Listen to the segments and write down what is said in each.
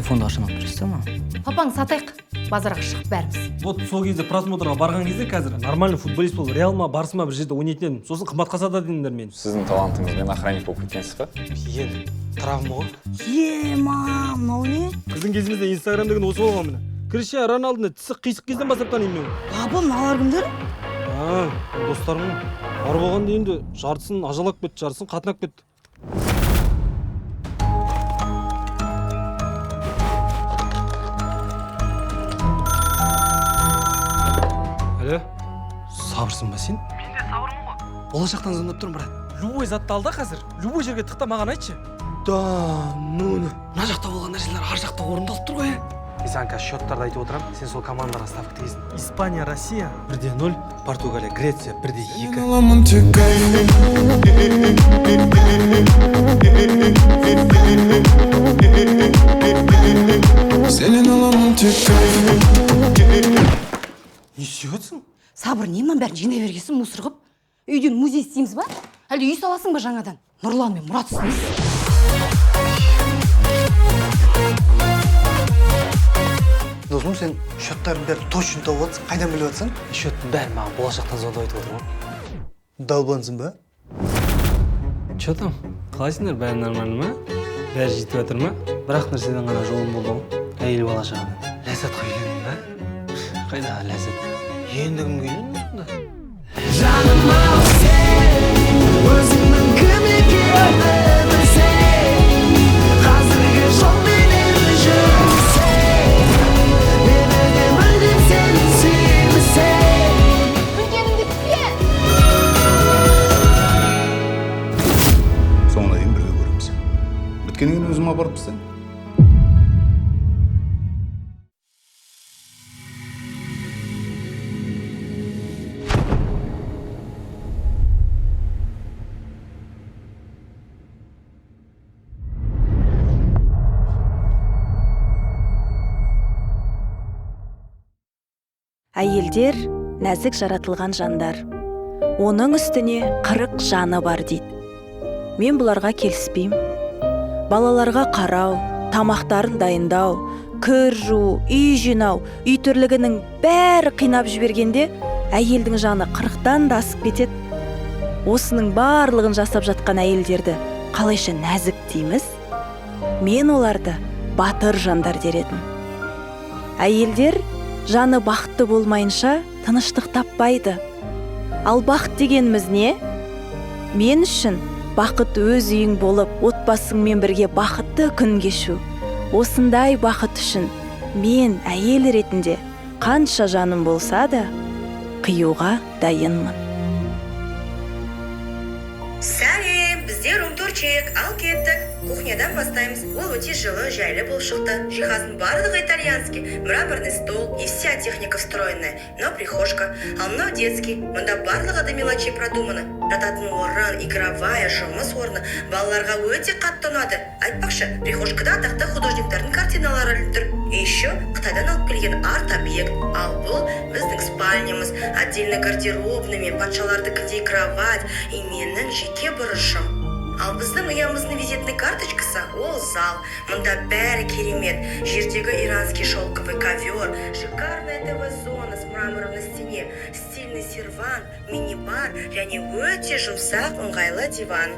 телефонды қашан алып бересіз ма? Папаң сатайық, базарға шығып бәріміз. Вот сол кезде просмотрға барған кезде қазір нормальный футболист болып Реал ма, Барыс ма бір жерде ойнайтын едім. Сосын қымбатқа сатады дедіңдер мені. Сіздің талантыңызбен охранник болып кеткенсіз ба? Енді травма ғой. Мам, мынау не? Біздің кезімізде Инстаграм деген осы болған міне. Криштиану Роналдуны тісі қисық кезден бастап танимын мен. Папа, мыналар кімдер? Достарым ғой. Бар болған дейінде жартысын ажалап кетті, жартысын қатынап кетті. Алло, сабырсың ба сен? Мен де сабырмын ғой. Болашақтан звондап тұрмын, брат. Любой затты ал да қазір. Любой жерге тықта маған айтшы. Да, ну. Мына жақта болған нәрселер ар жақта орындалып тұр ғой. Сен қазір счеттарды айтып отырамын. Сен сол командаға ставка тегесің. Испания, Россия 1-0, Португалия, Греция 1-2. Не сүйетсің? Сабыр, немнан бәрін жинай бергесін мусор қып? Үйден музей істейміз ба? Әлде үй саласың ба жаңадан? Нұрлан мен Мұрат істейміз. Досым, сен счеттарын бәрін точно тауып жатсың, қайдан біліп жатсың? Счеттің бәрін маған болашақтан звондап айтып отыр ғой. Далбансың ба? Че там? Қалайсыңдар, бәрі нормально ма? Бәрі жетіп жатыр ма? Бірақ нәрседен ғана жолым болды ғой. Әйел бала жағынан. Ләззатқа үйлендің ба? Қайда ләззат? Енді кімге үйлендің сонда? Жаныма сен, өзіңнің кім екенін білсең, қазіргі жолменен жүрсең, мені де мүлдем сен сүймесең. Білгеніңді бітпе! Соңына дейін бірге көреміз. Біткеннен кейін өзім апарып тастаймын. Әйелдер нәзік жаратылған жандар. Оның үстіне 40 жаны бар дейді. Мен бұларға келіспеймін. Балаларға қарау, тамақтарын дайындау, кір жуу, үй жинау, үй тірлігінің бәрі қинап жібергенде әйелдің жаны 40-тан да асып кетеді. Осының барлығын жасап жатқан әйелдерді қалайша нәзік дейміз? Мен оларды батыр жандар дер едім. Әйелдер жаны бақытты болмайынша тыныштық таппайды. Ал бақыт дегеніміз не? Мен үшін бақыт өз үйің болып, отбасыңмен бірге бақытты күн кешу. Осындай бақыт үшін мен әйел ретінде қанша жаным болса да қиюға дайынмын. Сәлем, біздер рум-турчик, ал кеттік. Кухнядан бастаймыз. Ол өте жылы, жайлы болып шықты. Жиһаздың барлығы итальянский. Мраморный стол и вся техника встроенная. Мынау прихожка, ал мынау детский. Мұнда барлығы да мелочей продуманы. Жататын орын, игровая, жұмыс орны балаларға өте қатты ұнады. Айтпақшы, прихожкада атақты художниктардың картиналары ілініп тұр. И еще Қытайдан алып келген арт-объект. Ал бұл біздің спальнямыз, отдельно гардеробныймен, патшалардыкіндей кровать и менің жеке бұрышым. Ал біздің ұямыздың визитный карточкасы ол зал. Мұнда бәрі керемет. Жердегі иранский шелковый ковер, шикарная ТВ-зона с мрамором на стене, стильный серван, мини-бар және өте жұмсақ ыңғайлы диван.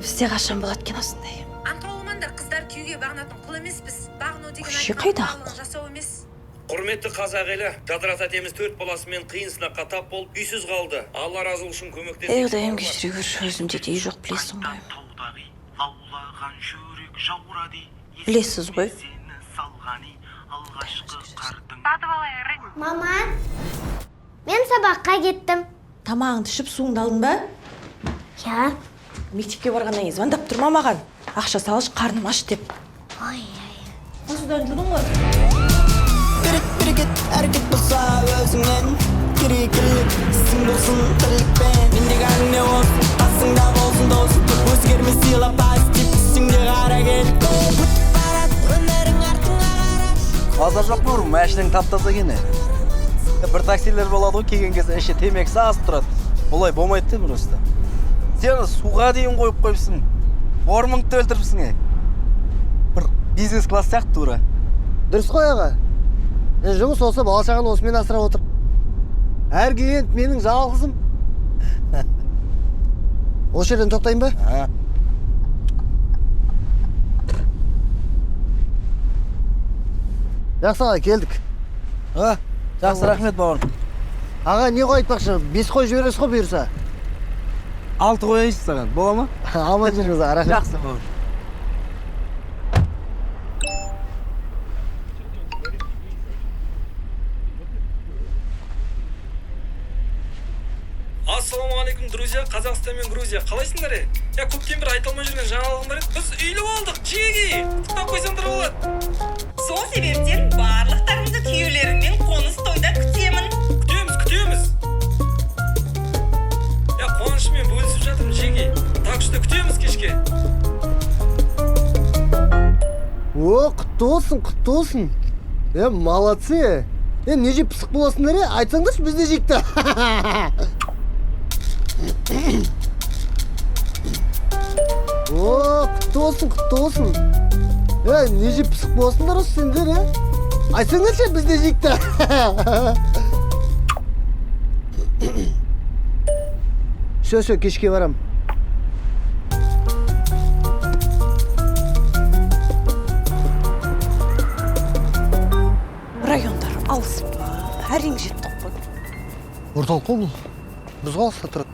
Бізде қашан болады екен осындай? Аңқау болмаңдар, қыздар күйеуге бағынатын құл емеспіз. Бағыну деген Көше қайда? жасау емес. Құрметті қазақ елі, Жадыра тәтеміз 4 баласымен қиын сынаққа тап болып, үйсіз қалды. Алла разы болсын көмектесіп. Құдайым кешіре гөр, өзімде де үй жоқ, білесің ғой. Білесіз ғой. Мама, мен сабаққа кеттім. Тамағыңды ішіп суыңды алдың ба? Я. Мектепке барғаннан кейін звондап тұрма маған. Ақша салыш, қарным аш деп. Ой. Осыдан жудың ғой. Бірігет әрекет болса өзіңнен, керекілік ісің болсын тірлікпен. Мендегі әңгіме болсын, қасыңда болсын дос, өзгерме сыйлап бас деп түсіңде қара келді. Өмірің артыңа қара. Азар жоқ бұрым, мәшінің таптаса кені. Бір таксилер болады ғой, келген кезде іші темекісі асып тұрады. Олай болмайды деп просто. Сен суға дейін қойып қойыпсың. Ормыңды өлтіріпсің. Бір Бизнес класс сияқты тура. Дұрыс қой аға. Жұмыс осы бала шағаны осымен асырап отыр. Әр клиент менің жалғызым. Осы жерден тоқтайын ба? Жақсы аға, келдік. Жақсы, рахмет бауырым. Аға, не қой айтпақшы, 5 қой жібересіз ғой бұйырса? 6 қояйыншы саған, бола ма? Аман жүріңіз аға, рахмет. Жақсы бауырым. Ассалаумағалейкум, друзья, Қазақстан мен Грузия. Қалайсыңдар? Я көптен бері айта алмай жүрген жаңалығым бар еді. Біз үйлі болдық, жеги. Құттықтап қойсаңдар болады. Сол себептен барлықтарыңды күйеулеріңмен қоныс тойда күтемін. Күтеміз. Я қуанышымен бөлісіп жатырмын, жеги. Так что күтеміз кешке. О, құтты болсын. Молодцы. Не жеп пысық боласыңдар, айтсаңдаршы, біз де жекті. О, құтты болсын. Не жеп пысық боласыңдар осы сендер, айтсаңдаршы, біз де жекті. Все, кешке барам. Райондар алыс па, әрең жеттік қой. Орталық қой бұл. Біз қалыста тұрады.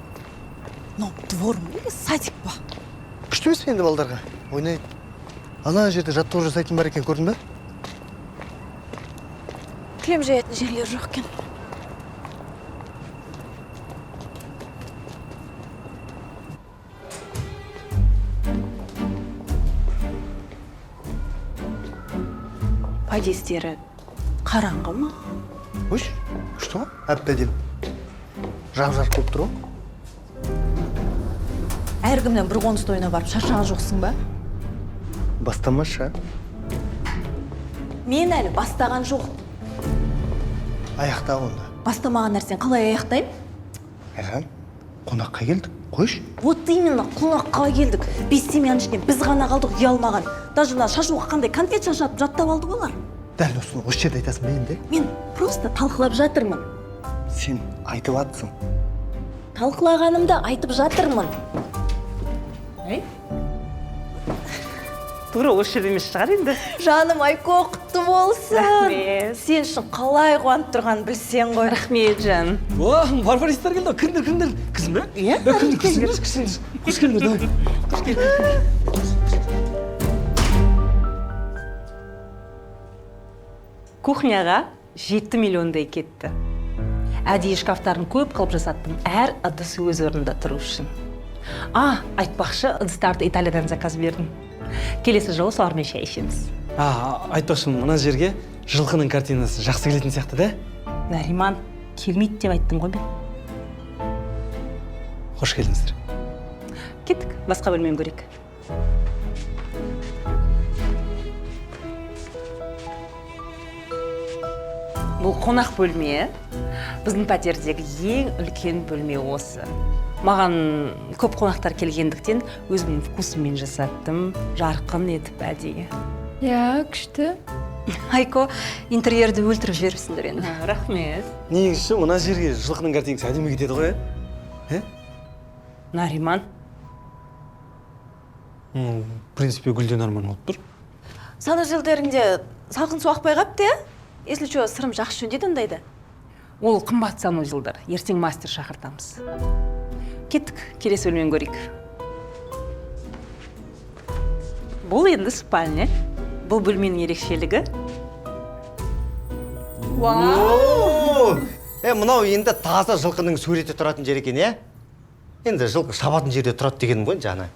Двор ма, садик па? Күшті емес енді балдарға. Ойнайды. Ана жерде жаттығу жасайтын бар екен, көрдің бе? Кілем жаятын жерлер жоқ екен. Подъездері қараңғы ма? Ой, что? Әп-әдем. Жап-жарқ болып тұр ғой. Әркімнен бір қоныс тойына барып шаршаған жоқсың ба? Бастамашы, Мен әлі бастаған жоқ. Аяқта онда. Бастамаған нәрсен қалай аяқтайым? Аған, қонаққа келдік, қойш. Вот именно қонаққа келдік. 5 семьяның ішінен біз ғана қалдық ұялмаған. Даже мына шашуға қандай конфет шашатып жаттап алды олар. Дәл осыны осы жерде айтасың ба енді? Мен просто талқылап жатырмын. Сен айтып атсың. Талқылағанымда айтып жатырмын. Тура осы жерде емес шығар енді. Жаным, Айко, құтты болсын. Сен үшін қалай қуанып тұрғанын білсең ғой. Рахмет, жаным. Барбаристер келді, кімдер? Кізім бе? Иә? Қош келдіңдер. Кухняға 7 миллиондай кетті. Әдейі шкафтарын көп қылып жасаттым, әр ыдыс өз орнында тұру үшін. Айтпақшы, ыдыстарды Италиядан заказ бердім. Келесі жолы солармен шай ішеміз. Айтпақшы, мына жерге жылқының картинасы жақсы келетін сияқты, да? Нариман, келмейді деп айттым ғой мен. Қош келдіңіздер. Кеттік, басқа бөлмені көрейік. Бұл қонақ бөлме, біздің пәтердегі ең үлкен бөлме осы. Маған көп қонақтар келгендіктен өзімнің вкусыммен жасаттым, жарқын етіп әдейі. Күшті. Айко, интерьерді өлтіріп жіберіпсіңдер енді. Рахмет. Негізі мына жерге жылқының картинасы әдемі кетеді ғой, Нариман. В принципе, гүлден арман болып тұр. Санузелдеріңде салқын су ақпай қапты, Если что, сырым жақсы жөндеді андайды. Ол қымбат санузелдар. Ертең мастер шақыртамыз. Кеттік, келесі бөлмені көрейік. Бұл енді спальня. Бұл бөлменің ерекшелігі. Вау! Мынау енді таза жылқының суреті тұратын жер екен, Енді жылқы шабатын жерде тұрады дегенім ғой, жаны.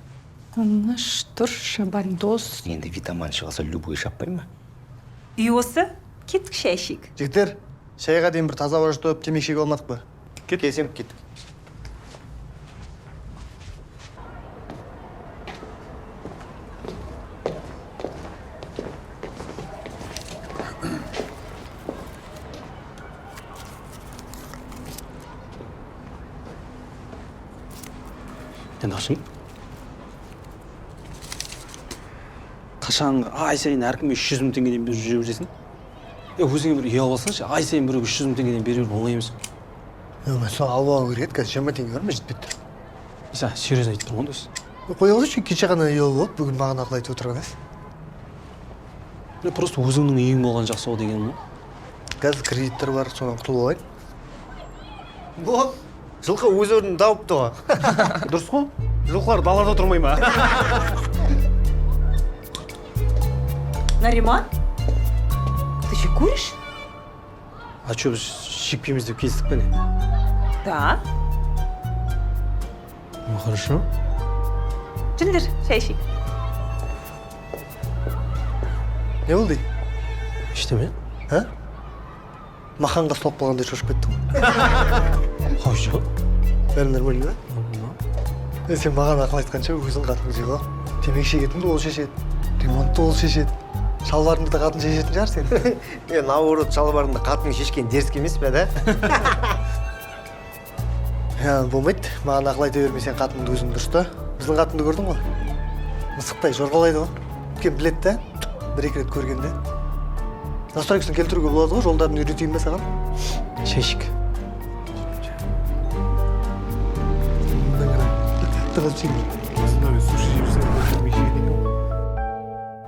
Тыныш тұр, шабандоз. Енді витамин шығаса любой шаппай ма? Үй осы, кеттік шай ішейік. Жігіттер, шайға дейін бір таза ауыз тойып темекшіге алмадық па? Келсем, кеттік. Тыңдашым. қашанғы ай сайын әркімге 300 мың теңгеден беріп жүре бересің? Өзіңе бір үй алып алсаңшы, ай сайын біреуге 300 мың теңгеден беру оңай емес. Мен сол алып алу керек еді, қазір 20 теңге бар ма жетпейді тұр. Иса, серьезно айтып тұрмын ғой дос. Қоя қойшы, кеше ғана үй алып алып, бүгін маған ақыл айтып отырған ес. Просто өзіңнің үйің болған жақсы ол дегенім ғой. Қазір кредиттер бар, содан құтылып алайын. Бұл жылқы өз орнын тауыпты ғой. Дұрыс қой? Жылқылар далада тұрмай ма? Нариман, ты еще куришь? А что, біз шекпейміз деп келістік пе не? Да. Ну, хорошо. Жүндір, шай ішейік. Не болды? Ештеме? А? Маханға соғып қалғандай шошып кеттім ғой. Қойшы? Бәрі нормально ба? Сен маған ақыл айтқанша өзің қатын жеп ал. Темекі шегетінді ол шешеді, ремонтты ол шешеді. Шалбарыңды да қатын шешетін шығар сен. Наоборот, шалбарыңды қатын шешкен дерске емес пе, да? Болмайды, маған ақыл айта берме, сен қатыныңды өзің дұрыс та. Біздің қатынды көрдің ғой? Мысықтай жорғалайды ғой. Кем біледі да, бір-екі рет көргенде. Настройкасын келтіруге болады ғой, жолдарын үйретейін бе саған? Шешік.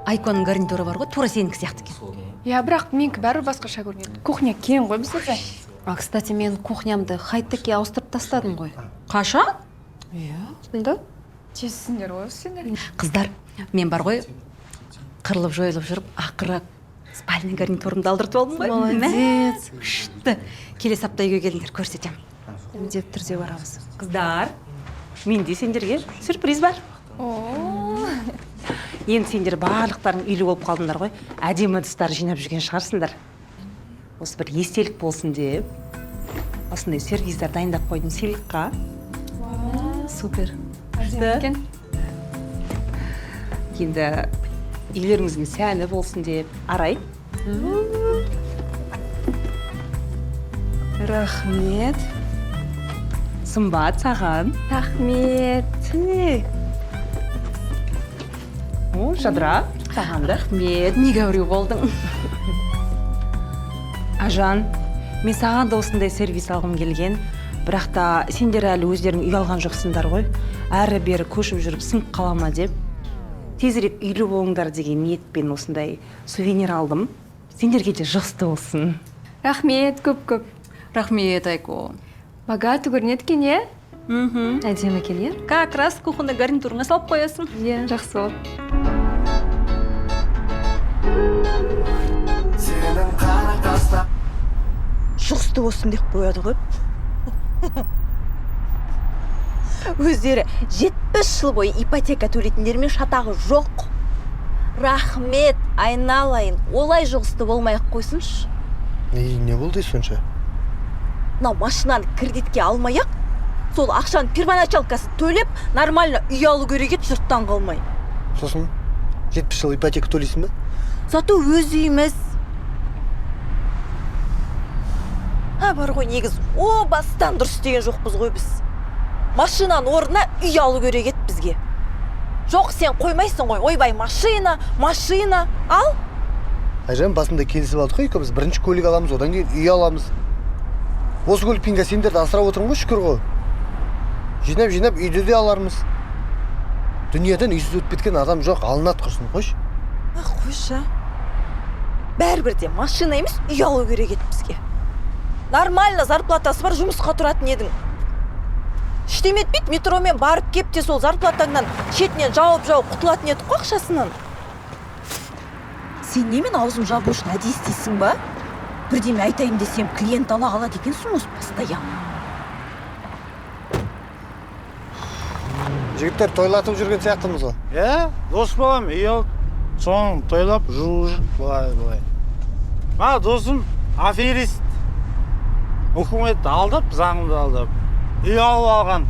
Айконың гарнитуры бар ғой, тура сенікі сияқты екен. Я, бірақ менікі бәрі басқаша көрінеді. Кухня кең ғой бізде. Кстати, мен кухнямды хай-текке ауыстырып тастадым ғой. Қашан? Иә. Шынында? Тезсіңдер ғой сендер. Қыздар, мен бар ғой, қырылып жойылып жүріп, ақыры спальный гарнитурымды алдыртып алдым ғой. Молодец. Күшті. Келесі апта үйге келіңдер, көрсетем. Міндетті түрде барамыз. Қыздар, менде сендерге сюрприз бар. Енді сендер барлықтарың үйлі болып қалдыңдар ғой. Әдемі ыдыстар жинап жүрген шығарсыңдар. Осы бір естелік болсын деп, осындай сервиздар дайындап қойдым сыйлыққа. Супер. Әдемі екен. Енді үйлеріңіздің сәні болсын деп, Арай. Рахмет. Сымбат саған. Рахмет. О, Жадыра, саған да. Рахмет, неге әуреу болдың? Ажан, мен саған да осындай сервис алғым келген, бірақ та сендер әлі өздерің үй алған жоқсыңдар ғой. Әрі бері көшіп жүріп сынып қалама деп. Тезірек үйлі болыңдар деген ниетпен осындай сувенир алдым. Сендерге де жақсы болсын. Рахмет, көп-көп. Рахмет, Айко. Богаты көрінеді екен, е? Әдемі екен, е? Как раз кухонда гарнитурыңа салып қоясың. Е, жақсы болды. Жұғысты болсын деп қояды ғой. Өздері 70 жыл бойы ипотека төлейтіндермен шатағы жоқ. Рахмет, айналайын, олай жұғысты болмай-ақ қойсыншы. Не болды сонша? Мынау машинаны кредитке алмай-ақ, сол ақшаның первоначалкасын төлеп, нормально үй алу керек еді жұрттан қалмай. Сосын 70 жыл ипотека төлейсің бе? Зато өз үйіміз. Бар ғой, негіз о бастан дұрыс деген жоқпыз ғой біз. Машинаның орнына үй алу керек еді бізге. Жоқ, сен қоймайсың ғой, ойбай, машина, ал. Айжан, басында келісіп алдық қой, біз бірінші көлік аламыз, одан кейін үй аламыз. Осы көлікпен сендерді асырап отырмын ғой, шүкір ғой. Жинап үйді де алармыз. Дүниеден үйсіз өтіп кеткен адам жоқ, алынат құрсын, қойшы. Қойшы. Бәрібір де машина емес, үй алу керек еді бізге. Нормально зарплатасы бар, жұмысқа тұратын едің. Іштем етпейді, метромен барып кеп те сол зарплатаңнан шетінен жауып құтылатын едік қой ақшасынан. Сен немен аузым жабу үшін әдейі істейсің ба? Бірдеме айтайын десем, клиент ала қалады екенсің осы постоянно. Жігіттер тойлатып жүрген сияқтымыз ғой. Дос балам, үй алып, соң тойлап жүр, былай. Досым аферист. Үкімет алдап, заңды алдап. Үй алып алған.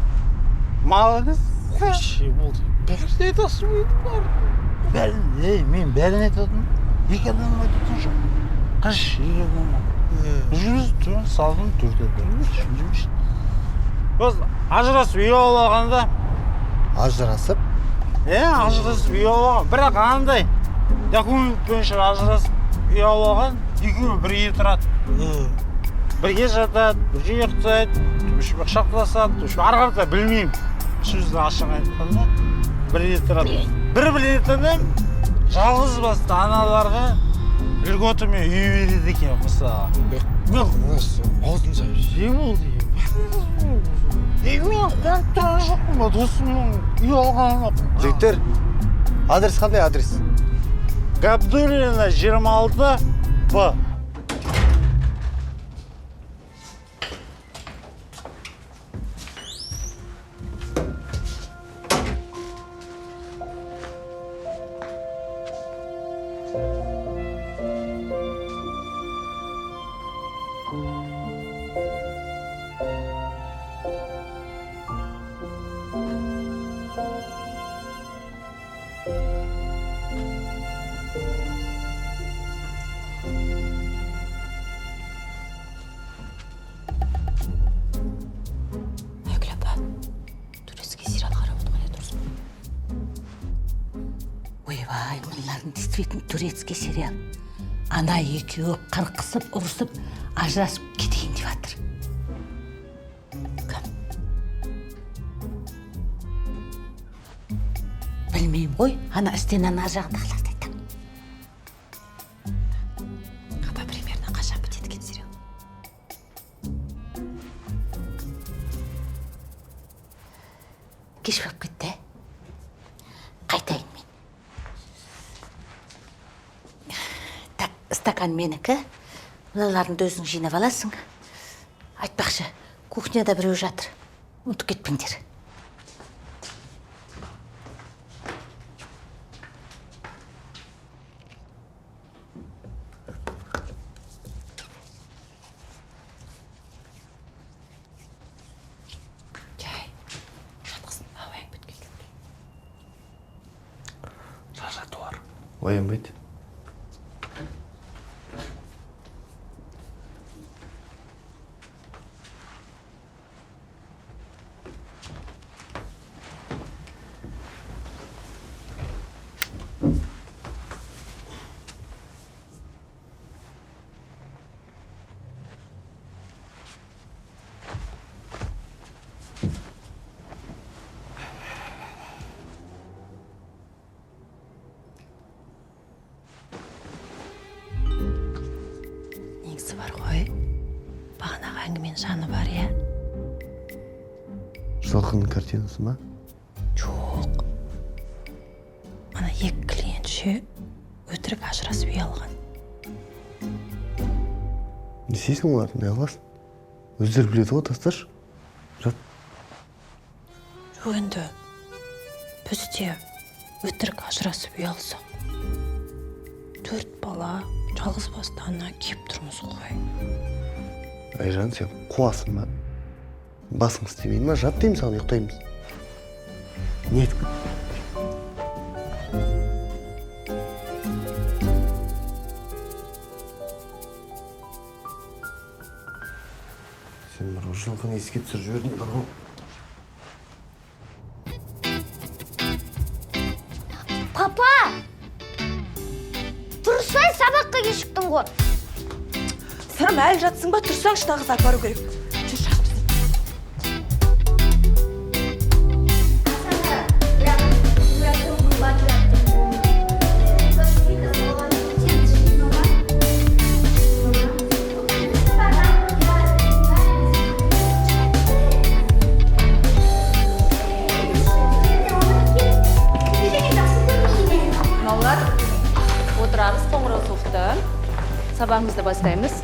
Молодец. Қойшы болды. Бәрін айтасың бар. Мен бәрін айтатын. Екі адам айтатын жоқ. Қаш, екі адам. Жүріз, салдың түрді. Біз ажырасып үй алып алғанда. Ажырасып? Ажырасып үй алып алған. Бірақ андай, документ бойынша ажырасып үй алған, екеуі бірге тұрады. Бірге жатады, бірге ұйықтайды, құшақтасады, ары қарата білмеймін. Сөзді ашық айтқанда бірге тұрады. Бір білетінім жалғыз басты аналарға льготамен үй береді екен мысалы. Аузын жап. Не болды? Мен қуанып тұрған жоқпын ба досымның үй алғанына. Жігіттер, адрес қандай адрес? Габдуллина 26 Б. Ойбай, мыналардың действительно турецкий сериал. Ана екеуі қырқысып, ұрысып, ажырасып кетейін деп жатыр. Білмеймін ғой, ана істен ана жағындағыларды айтам. Қапа примерно қашан бітеді екен сериал? Кеш болып кетті. Қайтайын мен. Так, стакан менікі. Мыналарыңды өзің жинап аласың. Айтпақшы, кухняда біреу жатыр. Ұмытып кетпеңдер. Оянбайды. Бар ғой, бағанағы әңгіменің жаны бар, иә? Жалқының картинасы ма? Жоқ. Ана екі клиентше өтірік ажырасып үй алған. Не істейсің оларды, не аласың? Өздері біледі ғой, тасташы. Жат. Жоқ енді, біз де өтірік ажырасып үй алсақ. 4 бала, жалғыз басты ана кеп тұрмыз ғой. Айжан, сен қуасың ба? Басың істемейді ма? Жат деймін саған, ұйықтаймыз. Не етіп? Сен бір жылқыны еске түсір жібердің бар ғой. Папа! Тұрсай, сабаққа кешіктің ғой. Сырым әлі жатсың ба? Тұрсаң штағыз апару керек. Жүр шақырсын. Маллар, отырамыз, қоңырау соқты. Сабағымызды бастаймыз.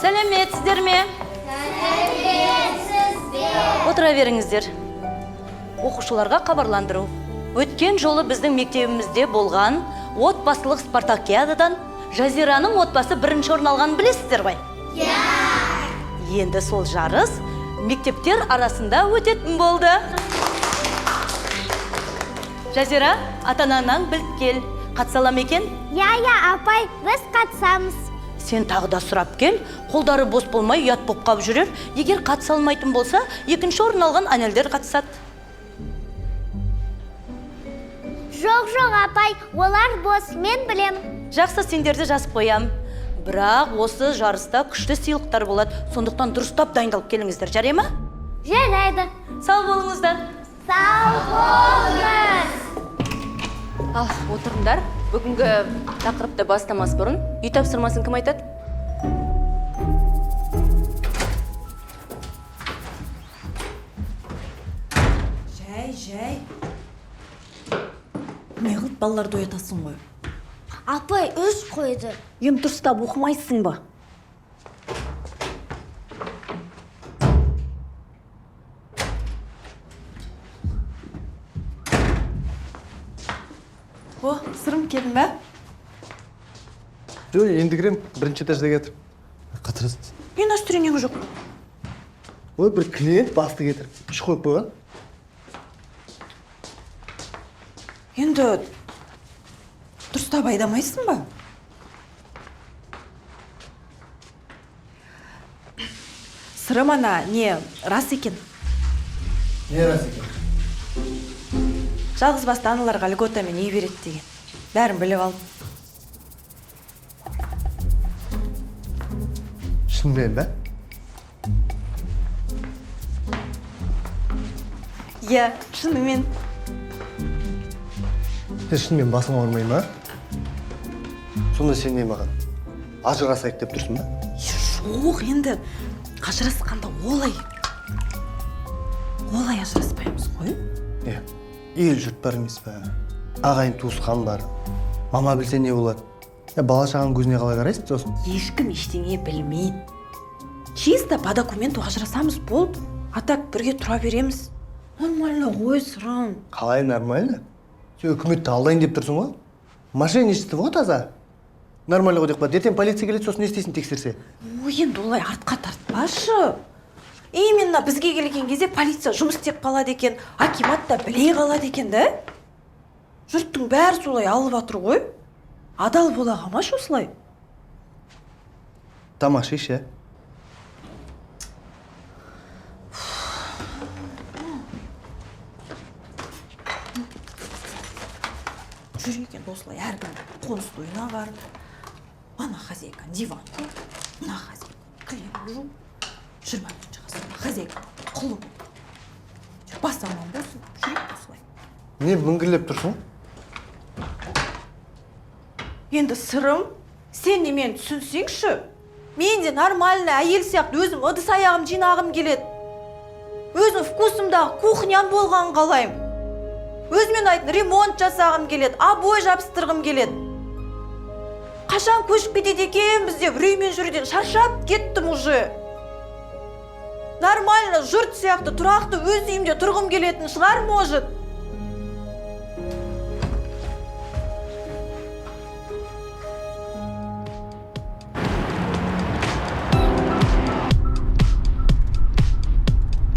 Сәлеметсіздер ме? Сәлеметсіздер. Отыра беріңіздер. Оқушыларға хабарландыру. Өткен жолы біздің мектебімізде болған отбасылық спартакиададан Жазираның отбасы бірінші орын алғанын білесіздер ғой? Иә. Енді сол жарыс мектептер арасында өтетін болды. Жазира, ата-анаңнан біліп кел. Қатысала ма екен? Иә, апай, біз қатысамыз. Сен тағы да сұрап кел, қолдары бос болмай ұят боп қалып жүрер. Егер қатыса алмайтын болса, екінші орын алған әнелдер қатысады. Жоқ, апай, олар бос, мен білем. Жақсы, сендерді жазып қоям. Бірақ осы жарыста күшті сыйлықтар болады. Сондықтан дұрыстап дайындалып келіңіздер, жарай ма? Жарайды. Сау болыңыздар. Сау болыңыз. Ал, отырыңдар. Бүгінгі тақырыпты бастамас бұрын үй тапсырмасын кім айтады? Жай. Не қылып балаларды оятасың ғой? Апай, өз қойды. Ем дұрыстап оқымайсың ба? О, сырым келдің бе? Жоқ, енді кірем, бірінші этажда кетір. Қатырасыз. Мен настроением жоқ. Ой, бір клиент басты кетір. Үш қойып қойған. Енді дұрыстап айдамайсың ба? Сырым ана, не, рас екен. Не рас екен? Жалғыз басты аналарға льготамен үй береді деген. Бәрін біліп алдым. Шынымен бе? Иә, шынымен. Сен шынымен басыңа ұрмай ма? Сонда сен не маған? Ажырасайық деп тұрсың ба? Жоқ, енді ажырасқанда олай ажыраспаймыз ғой. Ел жұрт бар емес пе? Ағайын туысқан бар. Мама білсе не болады? Бала шағаның көзіне қалай қарайсың сосын? Ешкім ештеңе білмейді. Чисто по документу ажырасамыз болды. А так бірге тұра береміз. Нормально ғой, сырым. Қалай нормально? Сен үкіметті алдайын деп тұрсың ғой? Мошенничество ғой таза. Нормально ғой деп па? Ертең полиция келеді, сосын не істейсің тексерсе? Ой, енді олай артқа тартпашы. Именно бізге келген кезде полиция жұмыс істеп қалады екен, акимат та біле қалады екен, да? Жұрттың бәрі солай алып атыр ғой. Адал бола қамаш осылай. Тамаша ше. Жүр екен осылай әркім қоныс тойына бар. Ана хозяйка диван, мына хозяйка кілем жу. 20-ші ғасырда хозяйка құлым. Бас аман болсын, жүрек осылай. Не міңгірлеп тұрсың? Енді сырым, сен де мені түсінсеңші. Мен де нормально әйел сияқты өзім ыдыс аяғым жинағым келеді. Өзім вкусымдағы кухням болған қалайым. Өзімен айтын ремонт жасағым келеді, обой жабыстырғым келеді. Қашан көшіп кетеді екен бізде үреймен жүруден шаршап кеттім уже. Нормально жұрт сияқты тұрақты өз үйімде тұрғым келетін шығар, может.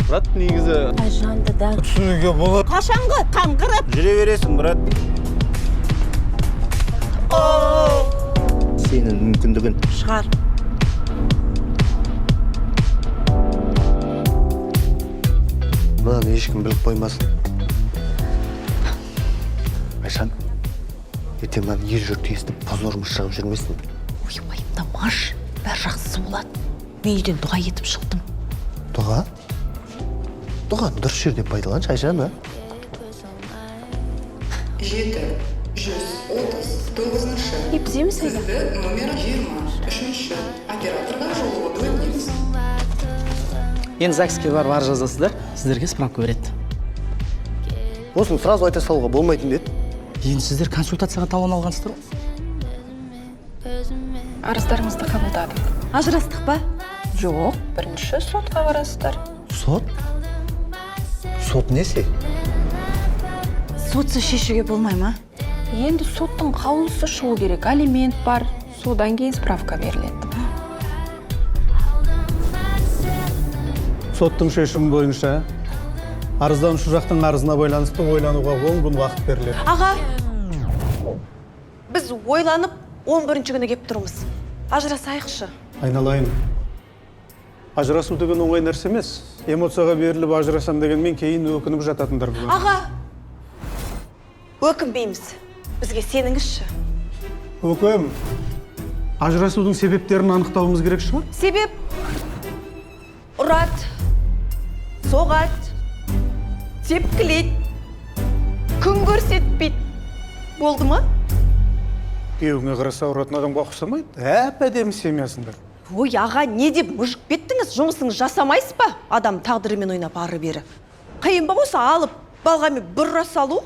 Брат, негізі Жанды да. түсінуге болады. Қашанғы қаңғырып. Жүре бересің, брат. Сенің мүмкіндігін. Шығар. Мынаны ешкім біліп қоймасын. Айшан, ертең мынаны ел жұрты естіп, позорымыз шығып жүрмесін. Ой, уайымдамаш, бәр жақсысы болады. Мен үйден дұға етіп шықтым. Дұға? Дұғаны дұрыс жерде пайдаланшы, Айшан, а? 7-139-шы. Епіземіз айда. Сізді номер 23-шы операторға жолығуды өтінеміз. Енді ЗАГСке барып арыз жазасыздар, сіздерге справка береді. Осыны сразу айта салуға болмайтын деді. Енді сіздер консультацияға талон алғансыздар ғой? Арыздарыңызды қабылдадық. Ажырастық па? Жоқ, бірінші сотқа барасыздар. Сот? Сот несі? Сотсыз шешуге болмай ма? Енді соттың қаулысы шығу керек, алимент бар, содан кейін справка беріледі. Соттың шешімі бойынша арызданушы жақтың арызына байланысты ойлануға 10 күн уақыт беріледі. Аға, біз ойланып 11-ші күні кеп тұрмыз. Ажырасайықшы. Айналайын. Ажырасу деген оңай нәрсе емес. Эмоцияға беріліп ажырасам деген мен кейін өкініп жататындар болады. Аға, Өкінбейміз. Бізге сеніңізші. Өкем, ажырасудың себептерін анықтауымыз керек шығар? Себеп ұрат, соғат, тепкілейді, күн көрсетпейді. Болды ма? Күйеуіңе қараса ұратын адамға ұқсамайды. Әп-әдемі семьясында. Ой, аға, не деп мұжық беттіңіз? Жұмысыңыз жасамайсыз ба? Адам тағдырымен ойнап ары бері. Қиын ба болса алып, балғамен бір ұра салу?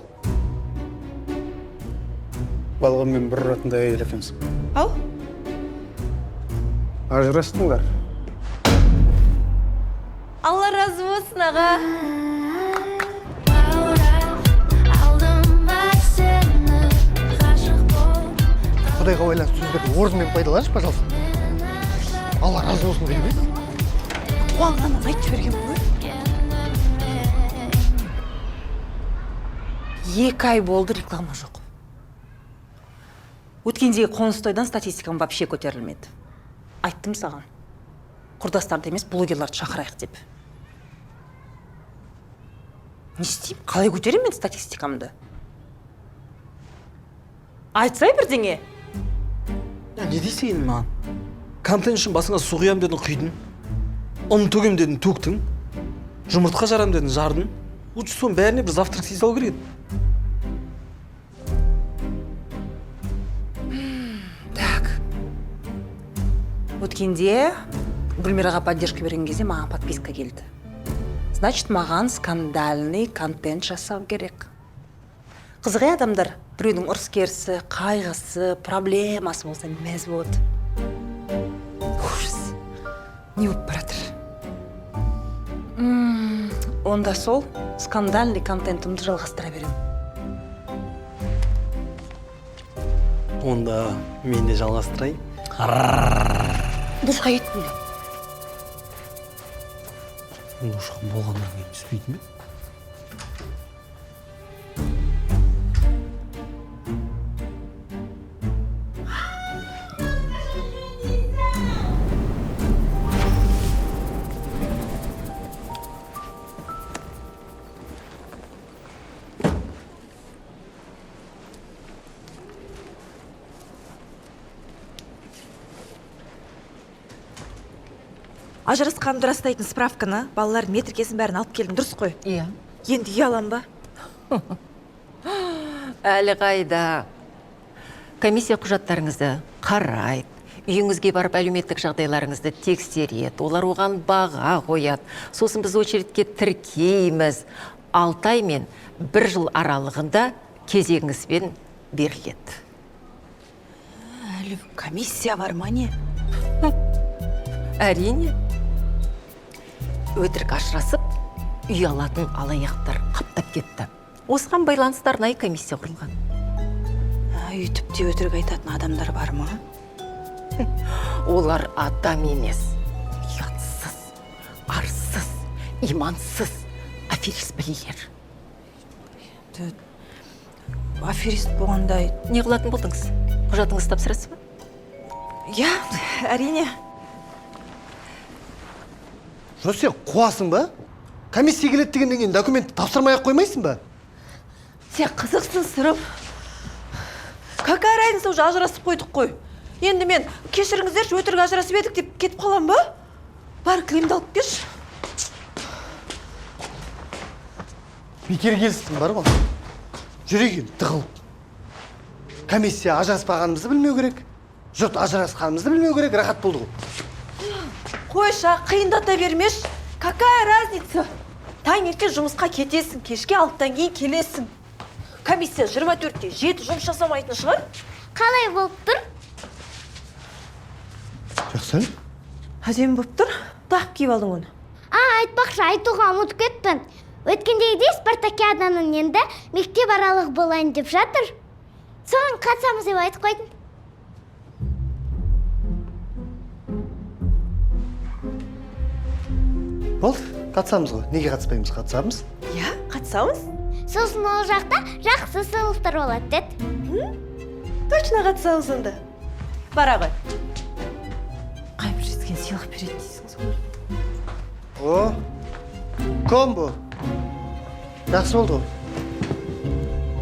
Балғамен бір ұратында әйел екенсің. Ау? Ажырастыңдар. Алла разы болсын, аға. Құдайға ойлап сөздерді орнымен пайдаланыш, пожалуйста. Алла разы болсын дейміз. Қуанғанын айтып берген ғой. 2 ай болды реклама жоқ. Өткендегі қоныс тойдан статистикам вообще көтерілмеді. Айттым саған. Құрдастарды емес, блогерларды шақырайық деп. Не істеймін? Қалай көтеремін мен статистикамды? Айтсай бірдеңе. Не дейсің маған? Контент үшін басыңа су құям дедің, құйдың. Ұн төгем дедің, төктің. Жұмыртқа жарам дедің, жардың. Лучше соның бәріне бір завтрак істей салу керек еді. Так. Өткенде Гүлмираға поддержка берген кезде маған подписка келді. Значит, маған скандальный контент жасау керек. Қызығы адамдар біреудің ұрыс-керісі, қайғысы, проблемасы болса мәз болады. Ужас. Не болып баратыр? Онда сол скандальный контентімді жалғастыра берем. Онда мен де жалғастырайын. Душқа еттім. Душқа болғаннан кейін түспейтін бе? Ажырасқанымды растайтын справканы, балалар метрикесін бәрін алып келдің, дұрыс қой? Иә. Енді үй алам ба? Әлі қайда. Комиссия құжаттарыңызды қарайды. Үйіңізге барып әлеуметтік жағдайларыңызды тексереді. Олар оған баға қояды. Сосын біз очередке тіркейміз. 6 ай мен 1 жыл аралығында кезегіңізбен беріледі. Әлі комиссия бар ма не? Әрине. Өтірік ажырасып, үй алатын алаяқтар қаптап кетті. Осыған байланысты арнайы комиссия құрылған. Үйтіп те өтірік айтатын адамдар бар ма? Олар адам емес. Ұятсыз, арсыз, имансыз, аферист білейлер. Аферист болғандай... Не қылатын болдыңыз? Құжатыңызды тапсырасыз ба? Я, әрине. Жоқ, сен қуасың ба? Комиссия келеді дегеннен кейін документті тапсырмай-ақ қоймайсың ба? Сен қызықсың сырым. Какая разница, уже ажырасып қойдық қой. Енді мен кешіріңіздерші өтірік ажырасып едік деп кетіп қалам ба? Бар кілемді алып берші. Бекер келістің бар ғой. Жүрегім тығылып. Комиссия ажыраспағанымызды білмеу керек. Жұрт ажырасқанымызды білмеу керек, рахат болды ғой. Қойша, қиындата бермеш. Какая разница? Таңертең жұмысқа кетесің, кешке 6-тан кейін келесің. Комиссия 24-те 7 жұмыс жасамайтын шығар? Қалай болып тұр? Жақсы. Әдемі болып тұр. Тақ киіп алдың оны. Айтпақшы, айтуға ұмытып кеттім. Өткендегідей спартакиаданың енді мектеп аралық болайын деп жатыр. Соған қатысамыз деп айтып қойдым. Болды, қатысамыз ғой. Неге қатыспаймыз? Қатысамыз? Я, қатысамыз. Сосын ол жақта жақсы сыйлықтар болады деді. Точно қатысамыз онда. Бара ғой. Қайып жеткен сыйлық береді дейсің сол. О, комбо. Жақсы болды ғой.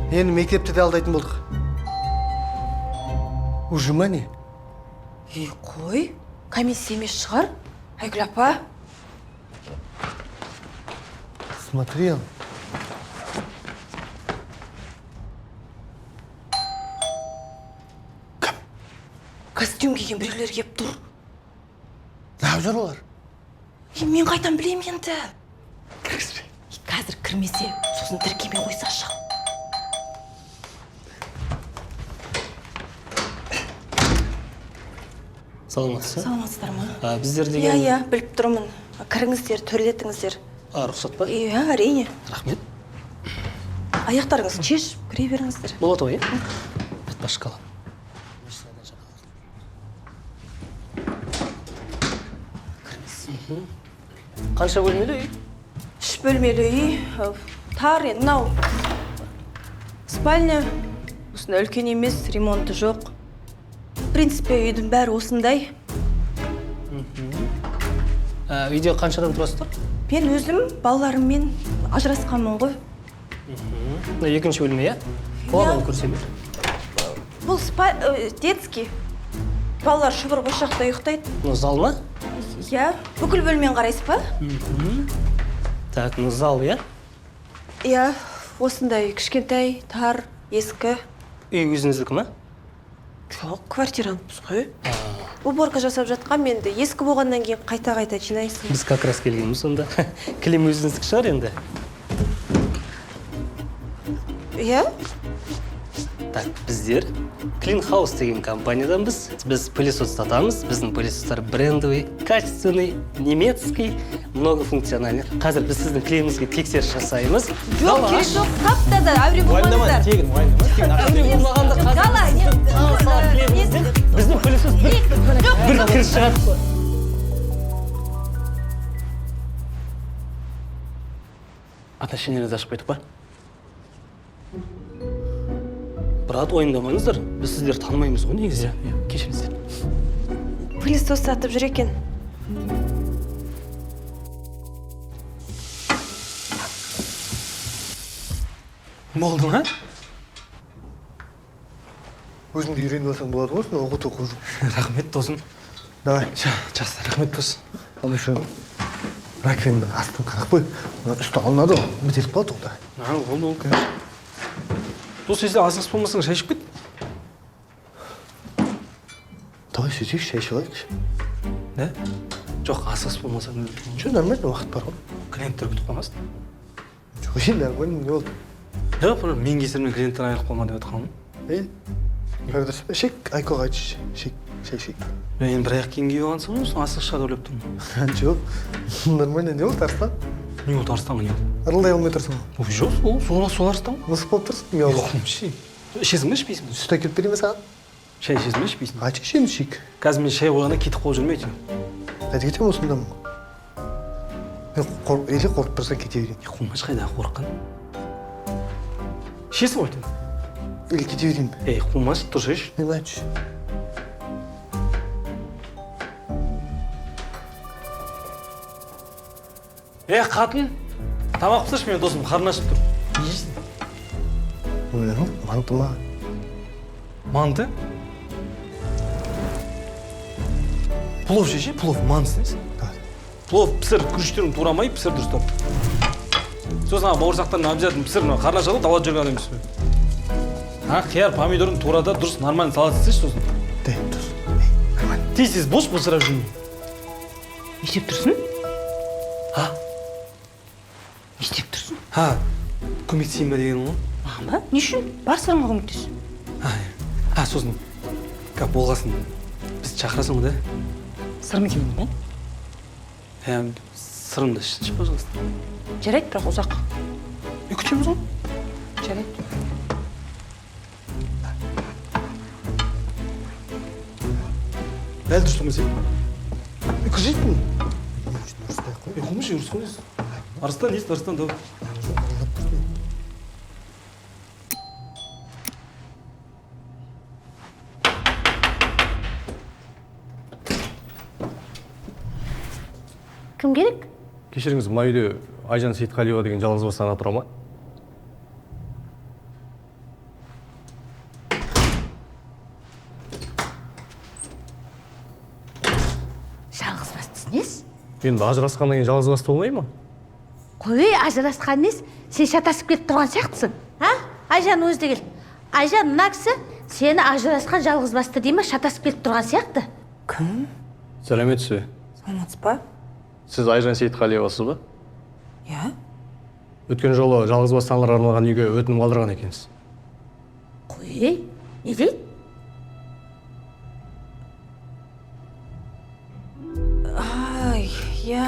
Енді мектепте де алдайтын болдық. Ужима не? Қой, комиссия емес шығар. Айгүл апа. Смотри, ал. Костюм киген біреулер кеп тұр. Неғып жүр олар? Мен қайдан білем енді. Қазір кірмесе, сосын тіркеме қойса шық. Саламатсыз. Саламатсыздар ма? Біздер деген... Иә, біліп тұрмын. Кіріңіздер, төрлетіңіздер. Рұқсат па? Иә, әрине. Рахмет. Аяқтарыңызды шешіп, кіре беріңіздер. Болады ғой, иә? Баш қалам. Қанша бөлмелі үй? 3 бөлмелі үй. Тар енді, мынау. Спальня. Осында үлкен емес, ремонты жоқ. В принципе, үйдің бәрі осындай. Үйде қаншадан тұрасыздар? Мен өзім балаларыммен ажырасқанмын ғой. Екінші бөлме, иә? Оған көрсемер. Бұл детский. Балалар шұбыр бошақта ұйықтайды. Зал ма? Иә, бүкіл бөлмен қарайсыз ба? Так, зал, иә? Иә, осындай кішкентай, тар, ескі. Үй өзіңіздікі ма? Жоқ, квартирамыз ғой. Уборка жасап жатқан, менде ескі болғаннан кейін қайта-қайта жинайсың. Біз как раз келгенбіз сонда. Кілем өзіңіздікі шығар енді? Иә? Так, біздер Clean House деген компанияданбыз. Біз пылесос сатамыз. Біздің пылесостар брендовый, качественный, немецкий, многофункциональный. Қазір біз сіздің кілеміңізге тексеріс жасаймыз. Жоқ, керек жоқ, тап-таза, әуре болмаңыздар. Тегін, біздің пылесос бір кіріс шығады. Отношенияларды ашып қойдық па? Брат, ойындамаңыздар. Біз сіздер танымаймыз ғой негізі. Кешіріңіздер. Пылесос сатып жүр екен. Болды ма? Өзіңді үйреніп алсаң болады ғой, сен оқыт оқу жүр. Рахмет, досым. Давай. Жақсы, рахмет, дос. Ал еще раковинаның астын қарап қой. Үсті алынады ғой, бітеліп қалады ол да. Ол, конечно. Дос, если асығыс болмасаң, шай ішіп кет. Давай сөйтейік, шай ішіп алайықшы. Да? Жоқ, асығыс болмасаң. Что, нормально, уақыт бар ғой. Клиенттер күтіп қалмасын. Жоқ, енді нормально, не болды? Жоқ, мен кесірімнен клиенттен айырылып қалма деп жатқаным. Дұрыс па? Шек, Айкоға айтшы. Шек, шек. Мен бір аяқ киім киіп алғансың ғой, соң асығыс шығады ойлап тұрмын. Жоқ, нормально, не болды, Арыстан? Не болды, Арыстан не болды? Арылдай алмай тұрсың. Жоқ, сол Арыстан. Насып болып тұрсың, не болды? Ішесің бе, ішпейсің бе? Сүт әкеліп бере ме саған? Шай ішесің бе, ішпейсің бе? Ачы ішеміз, шек. Қазір мен шай қойғанда кетіп қалып жүрмейді. Қайда кетемін осындамын. Или қорқып тұрсаң кете берейін. Қумаш қайда қорыққан? Ішесің ғой, или кете берейін бе? Қумаш, тұршы еш. Не айтшы. Қатын, тамақ пісірші, мен досым қарны ашып тұр. Не жейсің? Ойланым, манты ма? Манты? Плов жеше, плов, мантысын есі? Плов пісір, күріштерін турамай, пісір дұрыстап. Сосын бауырсақтарын обязательно пісір, қарны ашады, далада жүрген адам емес. Қияр, помидорын турада дұрыс, нормально салат істеші сосын. Дұрыс. Тез бош бұлсырап жүрмей. Не істеп тұрсың? Не істеп тұрсың? Көмектесейін ба деген ғой. Ма? Не үшін? Бар сырыңа көмектес. Сосын, как болғасын, біз шақырасың ғой, да? Сырым екен ме? Сырымды ішінші, пожалуйста. Жарайды, бірақ ұзақ. Күтеміз ғой? Жарайды. Әлі дұрыс тұрмасың? Күжейтін. Қомыш, ұрыс қойыз. Арыстан есть, Арыстан, давай. Кім керек? Кешіріңіз, мына үйде Айжан Сейітқалиева деген жалғыз бас ана тұра ма? енді ажырасқаннан кейін жалғызбасты болмай ма? Қой, ажырасқан нес, сен шатасып кетіп тұрған сияқтысың. Айжан өзі де кел. Айжан, мына кісі сені ажырасқан жалғызбасты дей ма, шатасып кетіп тұрған сияқты. Кім? Сәлеметсіз бе? Саламатсыз ба? Сіз Айжан Сейітқалиевасыз ба? Иә. Өткен жолы жалғызбасты аналарға арналған үйге өтінім қалдырған екенсіз. Қой, не дейді? Иә.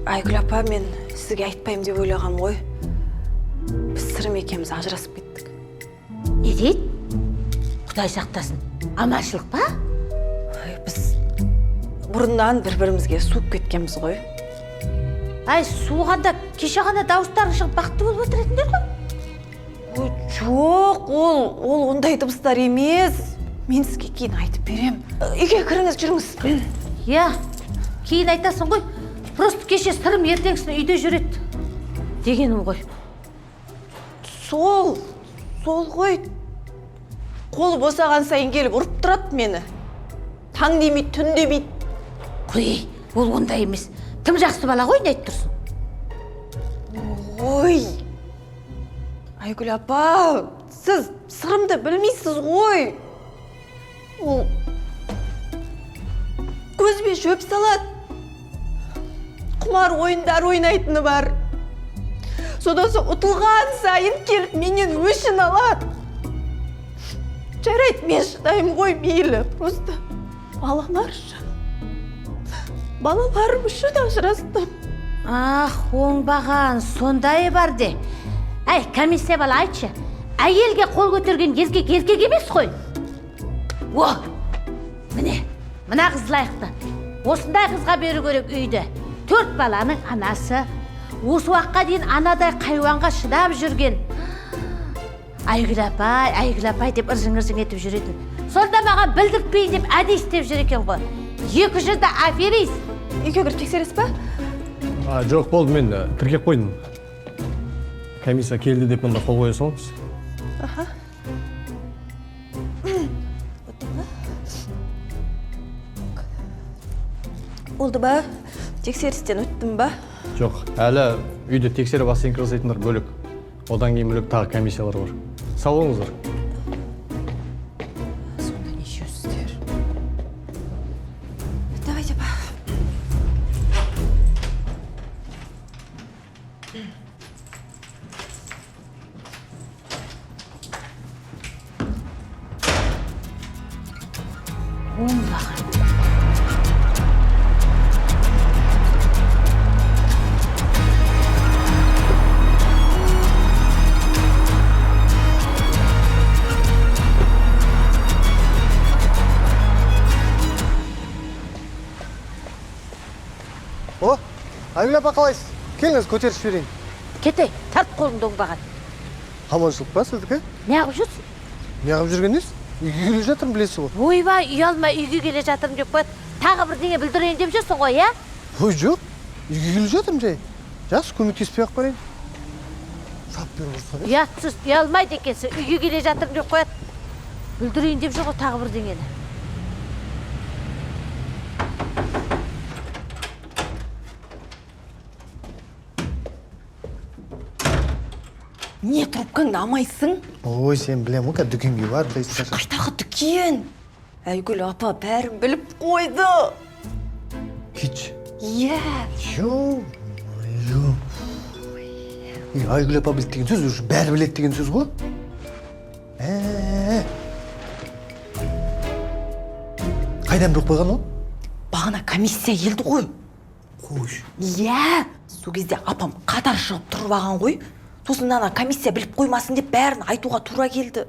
Айгүл апа, мен сізге айтпаймын деп ойлағам ғой. Біз Сырым екеуміз ажырасып кеттік. Не дейді? Құдай сақтасын. Аманшылық па? Біз бұрыннан бір-бірімізге суып кеткенбіз ғой. Ай, суғанда кеше ғана дауыстарың шығып бақытты болып отыратындар ғой. Жоқ, ол ондай дыбыстар емес. Мен сізге кейін айтып берем. Үйге кіріңіз, жүріңіз. Иә, кейін айтасың ғой. Просто кеше Сырым ертеңгісін үйде жүреді дегенім ғой. Сол ғой. Қолы босаған сайын келіп ұрып тұрады мені. Таң демейді, түн демейді. Қой, ол ондай емес. Тым жақсы бала ғой, не айтып тұрсың? Ой, Айгүл апа, сіз Сырымды білмейсіз ғой. Ол көзбе шөп салады. Құмар ойындар ойнайтыны бар. Содан соң ұтылған сайын келіп менен өшін алады. Жарайды, мен шыдаймын ғой, мейлі. Просто балаларым үшін ажырастым. Оңбаған, сондай бар де. Әй, комиссия бала, айтшы. Әйелге қол көтерген еркек емес қой. Міне, мына қыз лайықты. Осындай қызға беру керек үйді. 4 баланың анасы. Осы уақытқа дейін анадай қайуанға шыдап жүрген. Айгүл апай деп ыржың-ыржың етіп жүретін. Сонда маған білдіртпейін деп әдей істеп жүр екен ғой. 200 да аферист. Үйге кіріп тексересіз ба? Жоқ, болды, мен тіркеп қойдым. Комиссия келді деп мұнда қол қоя салыңыз. Болды ба? Тексерістен өттім ба? Жоқ, әлі үйді тексеріп астенкі жасайтындар бөлек. Одан кейін бөлек тағы комиссиялар бар. Сау болыңыздар. Сонда не жөздер? Давайте ба. Оңбаған. Айгүл апа, қалайсыз? Келіңіз, көтеріп жіберейін. Кете, тарт қолыңды, оңбаған. Аманшылық па сіздікі? Не қылып жүрсің? Не қылып жүргеніңіз? Үйге келе жатырмын, білесіз ғой. Ойбай, ұялма, үйге келе жатырмын деп қояды. Тағы бірдеңе білдірейін деп жүрсің ғой, иә? Ой, жоқ. Үйге келе жатырмын жай. Жақсы, көмектеспей ақ барайын. Сап беріп ұрса. Ұятсыз, ұялмайды екенсің. Үйге келе жатырмын деп қояды. Білдірейін деп жүр ғой тағы бірдеңені. Не трубкаңды алмайсың? Ой, сен білем ғой, дүкенге бар. Қайдағы дүкен? Айгүл апа бәрін біліп қойды. Кич. Иә. Жоқ. Айгүл апа білді деген сөз, уже бәрі біледі деген сөз ғой. Қайдан біліп қойған ол? Бағана комиссия елді ғой. Қойш. Иә. Сол кезде апам қатар шығып тұрып алған ғой. Сосын ана комиссия біліп қоймасын деп бәрін айтуға тура келді.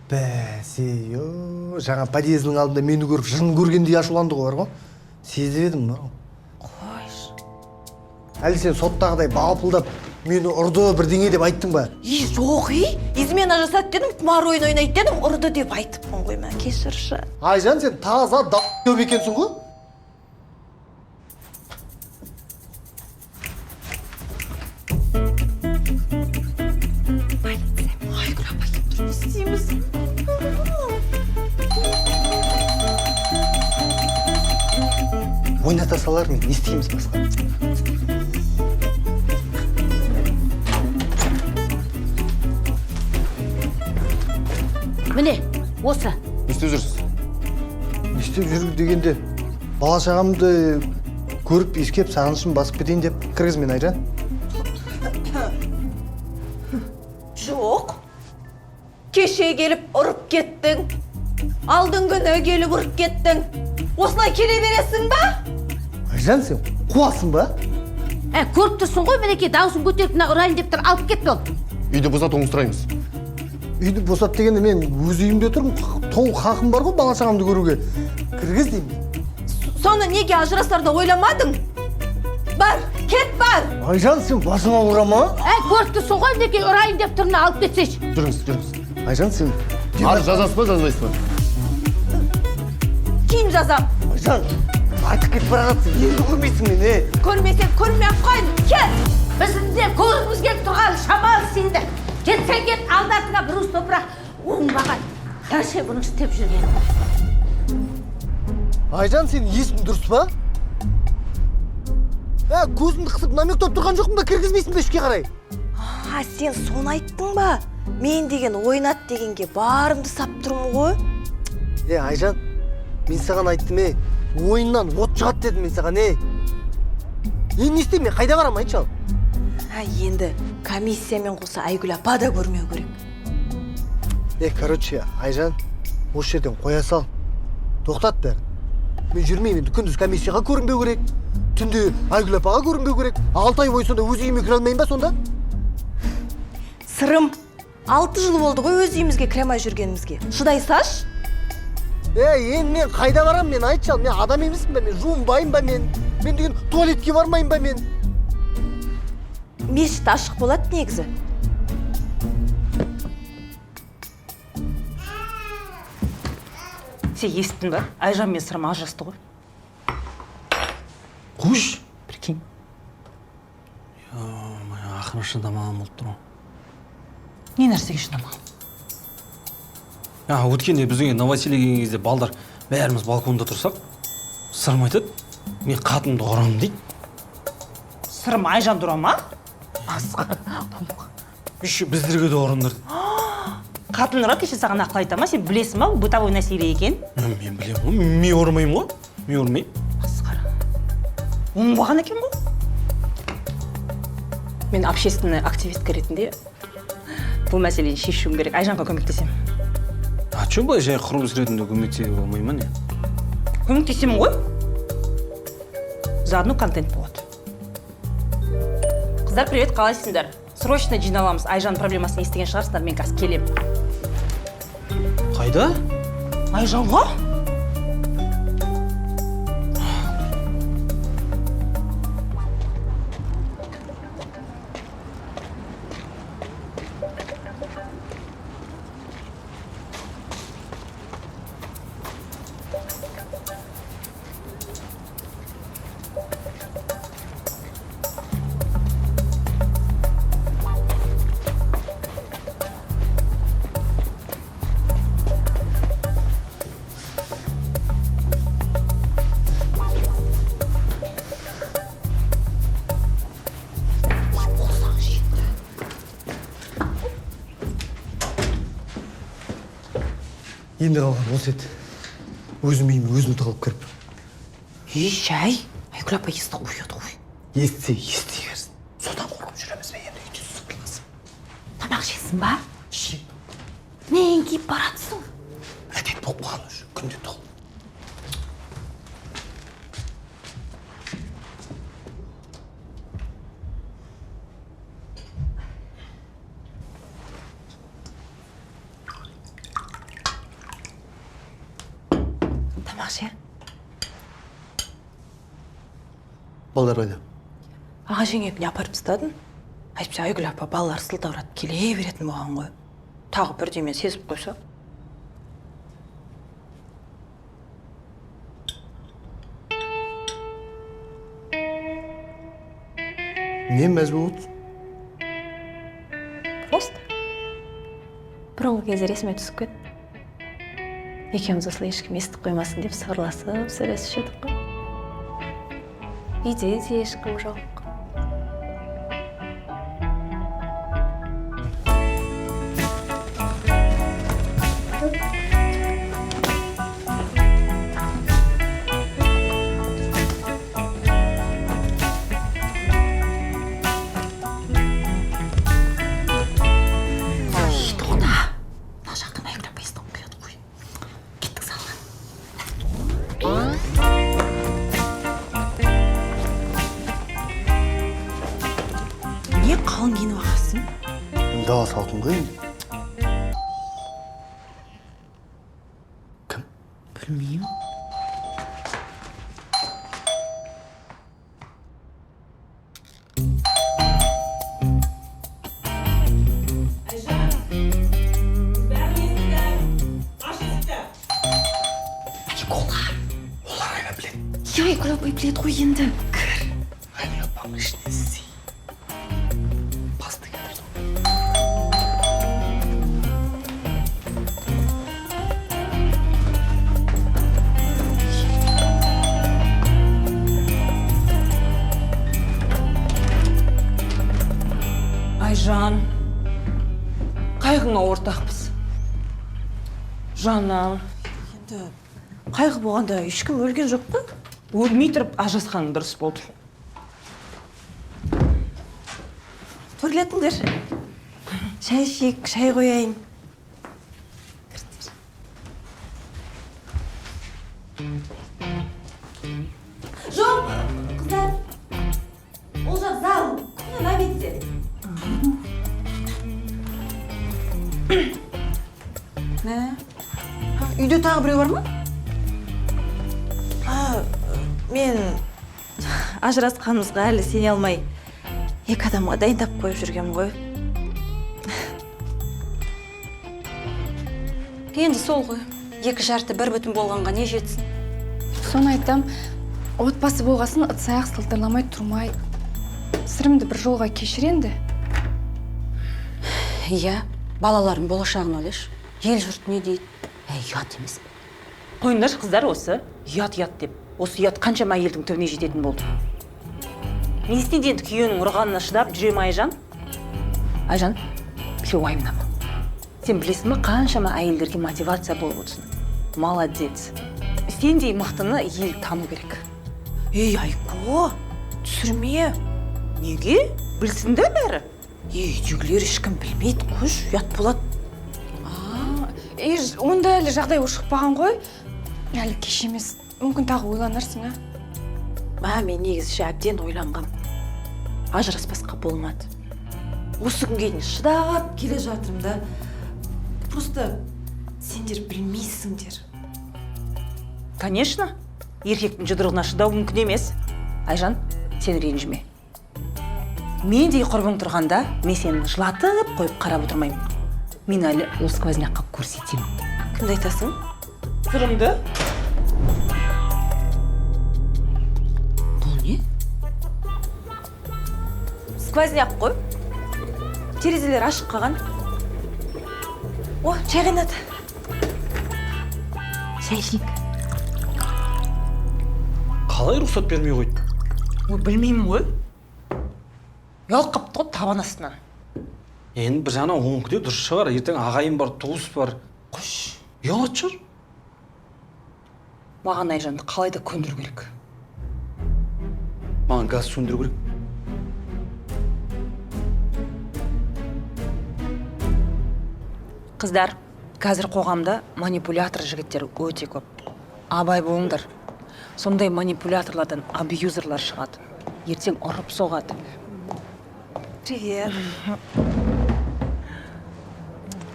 Бәсе, жаңа подъездің алдында мені көріп жын көргендей ашуланды ғой, бар ғой. Сезіп едім, бар ғой. Қойш. Әлі сен соттағыдай балпылдап мені ұрды бірдеңе деп айттың ба? Жоқ, измена жасады дедім, құмар ойын ойнайды дедім, ұрды деп айтыппын ғой, мен кешірші. Айжан, сен таза көп екенсің ғой? Айгүл апа, не істейміз? балаларың не істейміз басқа? Міне, осы. Не істеп жүрсіз? Не істеп жүр дегенде бала шағамды көріп иіскеп сағынышым басып кетейін деп кіргізмен Айжан. Жоқ. Кеше келіп ұрып кеттің. Алдың күні келіп ұрып кеттің. Осылай келе бересің ба? Айжан, сен қуасың ба? Көріп тұрсың ғой, мінекей даусын көтеріп мына ұрайын деп тұр, алып кетті ол. Үйді босатуыңызды сұраймыз. Үйді босат дегенде мен өз үйімде тұрмын, толық хақым бар ғой бала шағамды көруге. Кіргіз деймін. Соны неге ажырасарда ойламадың? Бар, кет бар. Айжан, сен басыма ұрама? Көріп тұрсың ғой, мінекей ұрайын деп тұр, мына алып кетсейші. Жүріңіз. Айжан, сен... Арыз жазасыз ба, жазбайсыз ба? Кейін жазам. Айжан, айтып кетіп бара жатсың, енді көрмейсің мені. Көрмесең көрмей-ақ қойын, кет. Біздің де көріміз келіп тұрған шамалы сенді. Кетсең кет, алдатыңа бір уыс топырақ оңбаған. Әше бұның істеп жүрген. Айжан, сен есің дұрыс ба? Көзімді қысып намектеп тұрған жоқпын ба, кіргізбейсің бе ішке қарай? Сен соны айттың ба? Мен деген ойнат дегенге барымды сап тұрмын ғой. Айжан, мен саған айттым, ойыннан от шығады дедім мен саған, Енді не істеймін, мен қайда барам, айтшы ал? Енді комиссиямен қоса Айгүл апа да көрмеу керек. Короче, Айжан, осы жерден қоя сал. Тоқтат бәрін. Мен жүрмеймін, енді күндіз комиссияға көрінбеу керек, түнде Айгүл апаға көрінбеу керек. 6 ай бойы сонда өз үйіме кіре алмайын ба сонда? Сырым, 6 жыл болды ғой өз үйімізге кіре алмай жүргенімізге. Шыдай саш? Енді мен қайда барам, мен айтшы ал, мен адам емеспін ба, мен жуынбайын ба мен деген туалетке бармайын ба мен? Мешіт ашық болады негізі. Сен естің ба? Айжан мен Сырым ажырасты ғой. Қойшы. Прикинь. Ақыры шыдамаған болып тұр. Не нәрсеге шыдамаған? Өткенде біздің новоселье келген кезде балдар бәріміз балконда тұрсақ, Сырым айтады, мен қатынды ұрамын дейді. Сырым Айжан ұра ма? Біздерге де ұрындар. Қатын ұра, кеше саған ақыл айта ма? Сен білесің ба, бытовой насилие екен? Мен білемін ғой, мен ұрмаймын ғой. Мен ұрмаймын. Масқара. Оңбаған екен ғой. Мен общественный активистка ретінде бұл мәселені шешуім керек. Айжанға көмектесем. Че былай жай құрылыс ретінде көмектесе болмай ма не? Көмектесемін ғой. Заодно контент болады. Қыздар, привет, қалайсыңдар? Срочно жиналамыз. Айжан проблемасын естіген шығарсыңдар, мен қазір келем. Қайда? Айжанға? Енді қалған осы еді. Өзім үйіме өзім тығылып кіріп. Жай, Айгүл апа естіп ұяды ғой. Естісе, ести берсін. Содан қорқып жүреміз бе енді үйде сұқыласың. Тамақ жейсің ба? Жей. Нең киіп баратсың? Әдет болып қалған уже, күнде тол. Балдар ойлап. Аға жеңепіне апарып тастадың? Әйтпесе Айгүл апа балалар сылтауратып келе беретін болған ғой. Тағы бірдеме сезіп қойса. Не мәз болып? Просто. Бұрынғы кезде есіме түсіп кетті. Екеуміз осылай ешкім естіп қоймасын деп сырласып сөйлесіп едік қой. үйден де ешкім жоқ. Не қалың киініп алғансың? Дала салқын ғой енді. Білмеймін. Ей, Айгүл біледі ғой енді. Кір. Айгүл апаның ішіне сый. Пасты келді. Айжан, қайғыңа ортақпыз. Жаным. Енді қайғы болғанда ешкім өлген жоқ па? Өлмей тұрып ажырасқаның дұрыс болды. Төрлетіңдер. Шай ішейік, шай қояйын. Жоқ, қыздар. Ол жақ зал. Күнін әбетсе. Мә? Үйде тағы біреу бар ма? Мен ажырасқанымызға әлі сене алмай, екі адамға дайындап қойып жүргем ғой. Енді сол ғой. Екі жарты бір бүтін болғанға не жетсін? Соны айтам, отбасы болғасын ыдыс-аяқ сылдырламай тұрмай. Сырымды бір жолға кешір енді. Иә, балаларым болашағын ойлашы. Ел жұрт не дейді? Ұят емес. Қойыңдаршы қыздар осы, ұят деп. Осы ұят қаншама әйелдің түбіне жететін болды. Не істейді енді күйеуінің ұрғанына шыдап жүре ме Айжан? Айжан, все уайымдама. Сен білесің бе, қаншама әйелдерге мотивация болып отырсың. Молодец. Сендей мықтыны ел тану керек. Ей, Айко, түсірме. Неге? Білсін де бәрі. Үйдегілер ешкім білмейді, қош, ұят болады. Онда әлі жағдай ушықпаған ғой. Әлі кеш емес. Мүмкін тағы ойланарсың, а? Мен негізі әбден ойланғам. Ажыраспасқа болмады. Осы күнге дейін шыдап келе жатырмын да. Просто сендер білмейсіңдер. Конечно. Еркектің жұдырығына шыдау мүмкін емес. Айжан, сен ренжіме. Мендей құрбың тұрғанда, мен сені жылатып қойып қарап отырмаймын. Мен әлі ол сквознякқа көрсетемін. Кімді айтасың? Сырымды. Бұл не? Сквозняк қой. Терезелер ашық қалған. О, шай қайнады. Шай ішейік. Қалай рұқсат бермей қойды? Білмеймін ғой. Ұялып қапты ғой табан астынан. Енді бір жағынан оңқыде дұрыс шығар. Ертең ағайын бар, туыс бар. Қош, ұялады шығар. Маған Айжанды қалай да көндіру керек. Маған газ сөндіру керек. Қыздар, қазір қоғамда манипулятор жігіттер өте көп. Абай болыңдар. Сондай манипуляторлардан абьюзерлар шығады. Ертең ұрып соғады. Привет.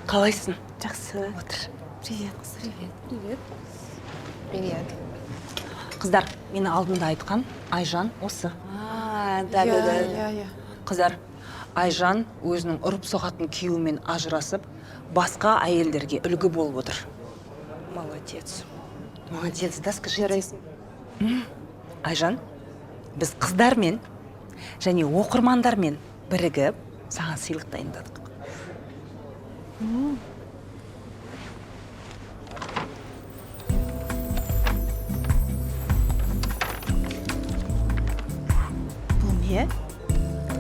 Қалайсың? Жақсы. Отыр. Привет. Привет. Привет. Қыздар, мені алдында айтқан Айжан осы. Да. Қыздар, Айжан өзінің ұрып соғатын күйеуімен ажырасып, басқа әйелдерге үлгі болып отыр. Молодец. Молодец, да, скажи. Айжан, біз қыздармен және оқырмандармен бірігіп саған сыйлық дайындадық. Не?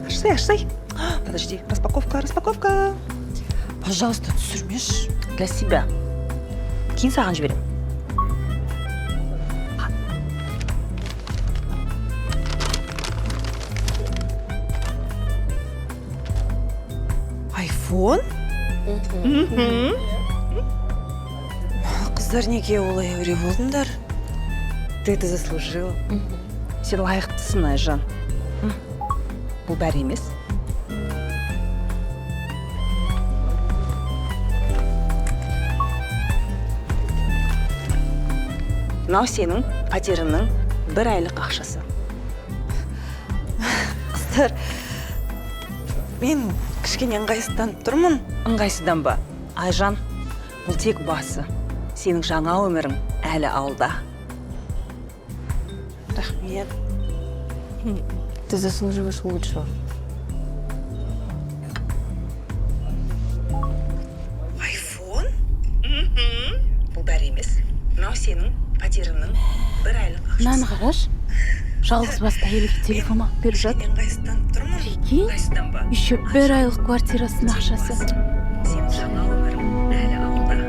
Аштай. Подожди, распаковка. Пожалуйста, түсірмеш. Для себя. Кейін саған жіберем. Айфон? Қыздар неге олай әуре болдыңдар? Ты это заслужила. Сен лайықтысың, Айжан. Бұл бәрі емес. Мынау сенің пәтеріңнің 1 айлық ақшасы. Қыздар, мен кішкене ыңғайсызданып тұрмын. Ыңғайсыздан ба? Айжан, бұл тек басы. Сенің жаңа өмірің әлі алда. Рахмет. Ты заслуживаешь лучшего. Айфон? Бұл бәрі емес. Мынау сенің пәтеріңнің 1 айлық ақшасы. Мынаны қараш. Жалғыз басты әйелге телефон алып беріп жатыр. Ыңғайсызданып тұрмын. Прикинь, еще 1 айлық квартирасының ақшасы. Сенің жаңа өмірің әлі алда.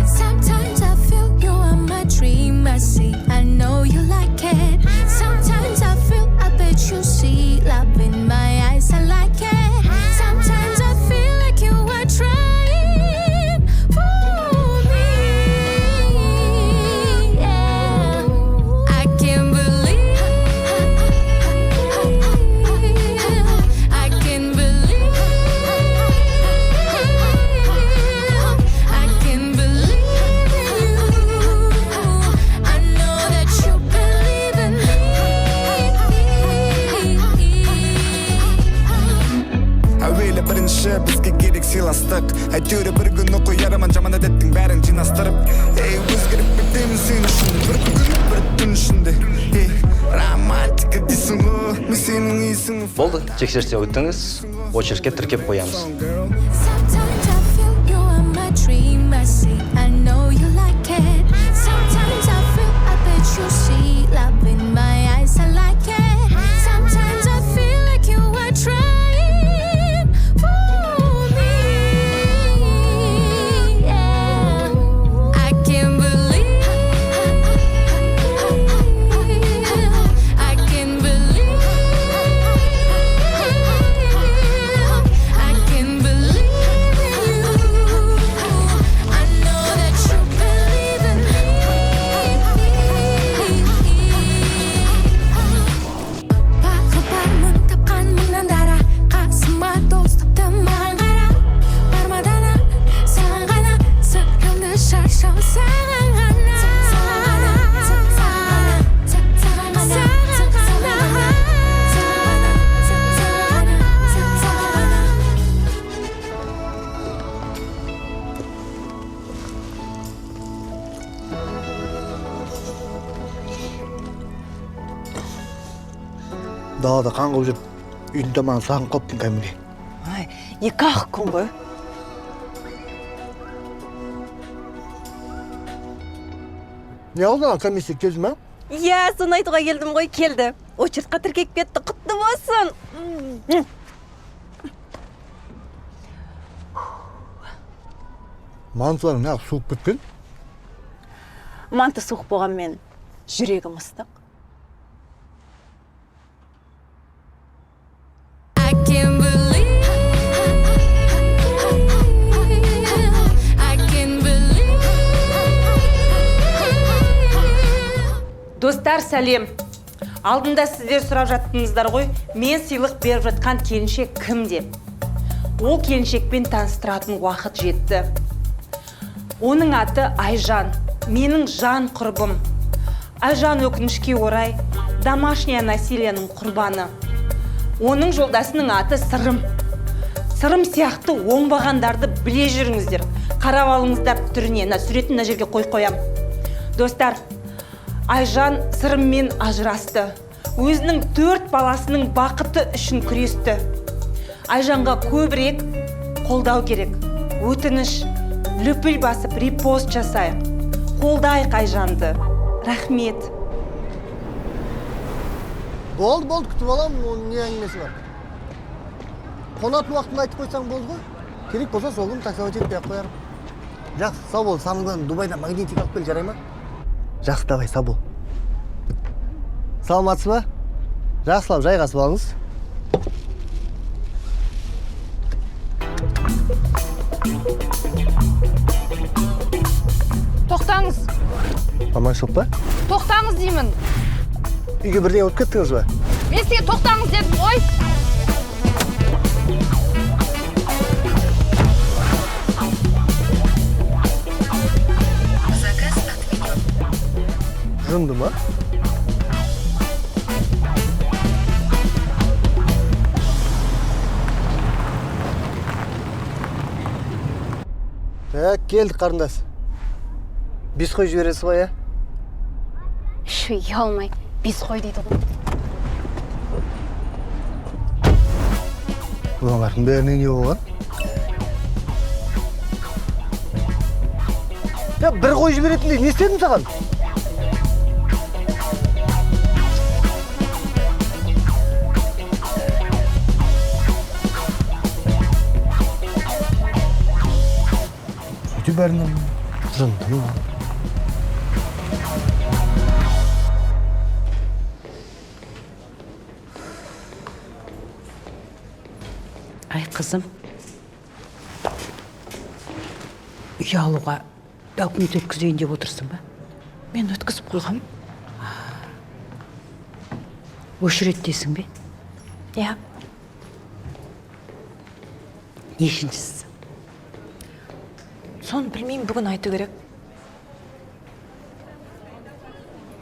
Sometimes I feel you are my dream. I see, I know you like it. Sometimes I feel, I bet you see love in my eyes. I like it. Sometimes I feel like you are trying for me. Yeah. I can't believe. I can't believe. I can't believe you. I know that you believe in me. әуелі бірінші бізге керек сыйластық әйтеуір бір күн оқу яраман жаман әдеттің бәрін жинастырып өзгеріп кетемін сен үшін бір күн бір түн ішінде романтика дейсің ғой мен сенің исің Болды, тексерістен өттіңіз, очередке тіркеп қоямыз. Sometimes I feel you are my dream. I see, I know you like it. Sometimes I feel, I bet you see love in my eyes. I like it. Sometimes I feel like you are trying for me. Yeah. I can't believe. I can't believe. I can't believe you. I know that you believe in me. Бағып тапқан мыңнан дара қасыма дос таптым маған қара бармадан саған ғана сырымды шашам саған ғана далада қаңғып жүріп үйдің тамағын сағынып қалыппын кәдімгідей. Ай, 2-ақ күн ғой. Не oldu lan комиссия келді ма? Иә, соны айтуға келдім ғой, келді. Очередқа тіркеп кетті, құтты болсын. Мантыларың неғып суып кеткен? Манты суық болғанмен жүрегім ыстық. I can't believe. I can't believe. Достар, сәлем. Алдында сіздер сұрап жаттыңыздар ғой, мен сыйлық беріп жатқан келіншек кім деп. Ол келіншекпен таныстыратын уақыт жетті. Оның аты Айжан, менің жан құрбым. Айжан өкінішке орай домашняя насилияның құрбаны. Оның жолдасының аты Сырым. Сырым сияқты оңбағандарды біле жүріңіздер. Қарап алыңыздар түріне, суретін мына жерге қоям. Достар, Айжан Сырыммен ажырасты. Өзінің 4 баласының бақыты үшін күресті. Айжанға көбірек қолдау керек. Өтініш, лүпіл басып репост жасайық. Қолдайық Айжанды. Рахмет. Болды, күтіп аламын, оның не әңгімесі бар. Қонатын уақытын айтып қойсаң болды ғой. Керек болса сол күні таксовать етпей ақ қоярым. Жақсы, сау бол, Самылдан Дубайдан магнитик алып кел, жарай ма? Жақсы, давай, сау бол. Саламатсыз ба? Жақсылап жайғасып алыңыз. Тоқтаңыз. Аманшылық па? Тоқтаңыз деймін. Үйге бірден өтіп кеттіңіз ба? Мен сізге тоқтаңыз дедім ғой. Заказ отменен. Жынды ма? Так, келдік қарындас. Бес қой жібересіз ғой, Шу, ұялмай, бес қой дейді ғой. Бұлаңардың бәріне не болған? Бір қой жіберетіндей не істедім саған? Сөйте бәрінен жынды ма? Ай, қызым. Үй алуға документ өткізейін деп отырсың ба? Мен өткізіп қойғам. Өшіреттесің бе? Иә. Нешіншісі? Соны білмеймін, бүгін айту керек.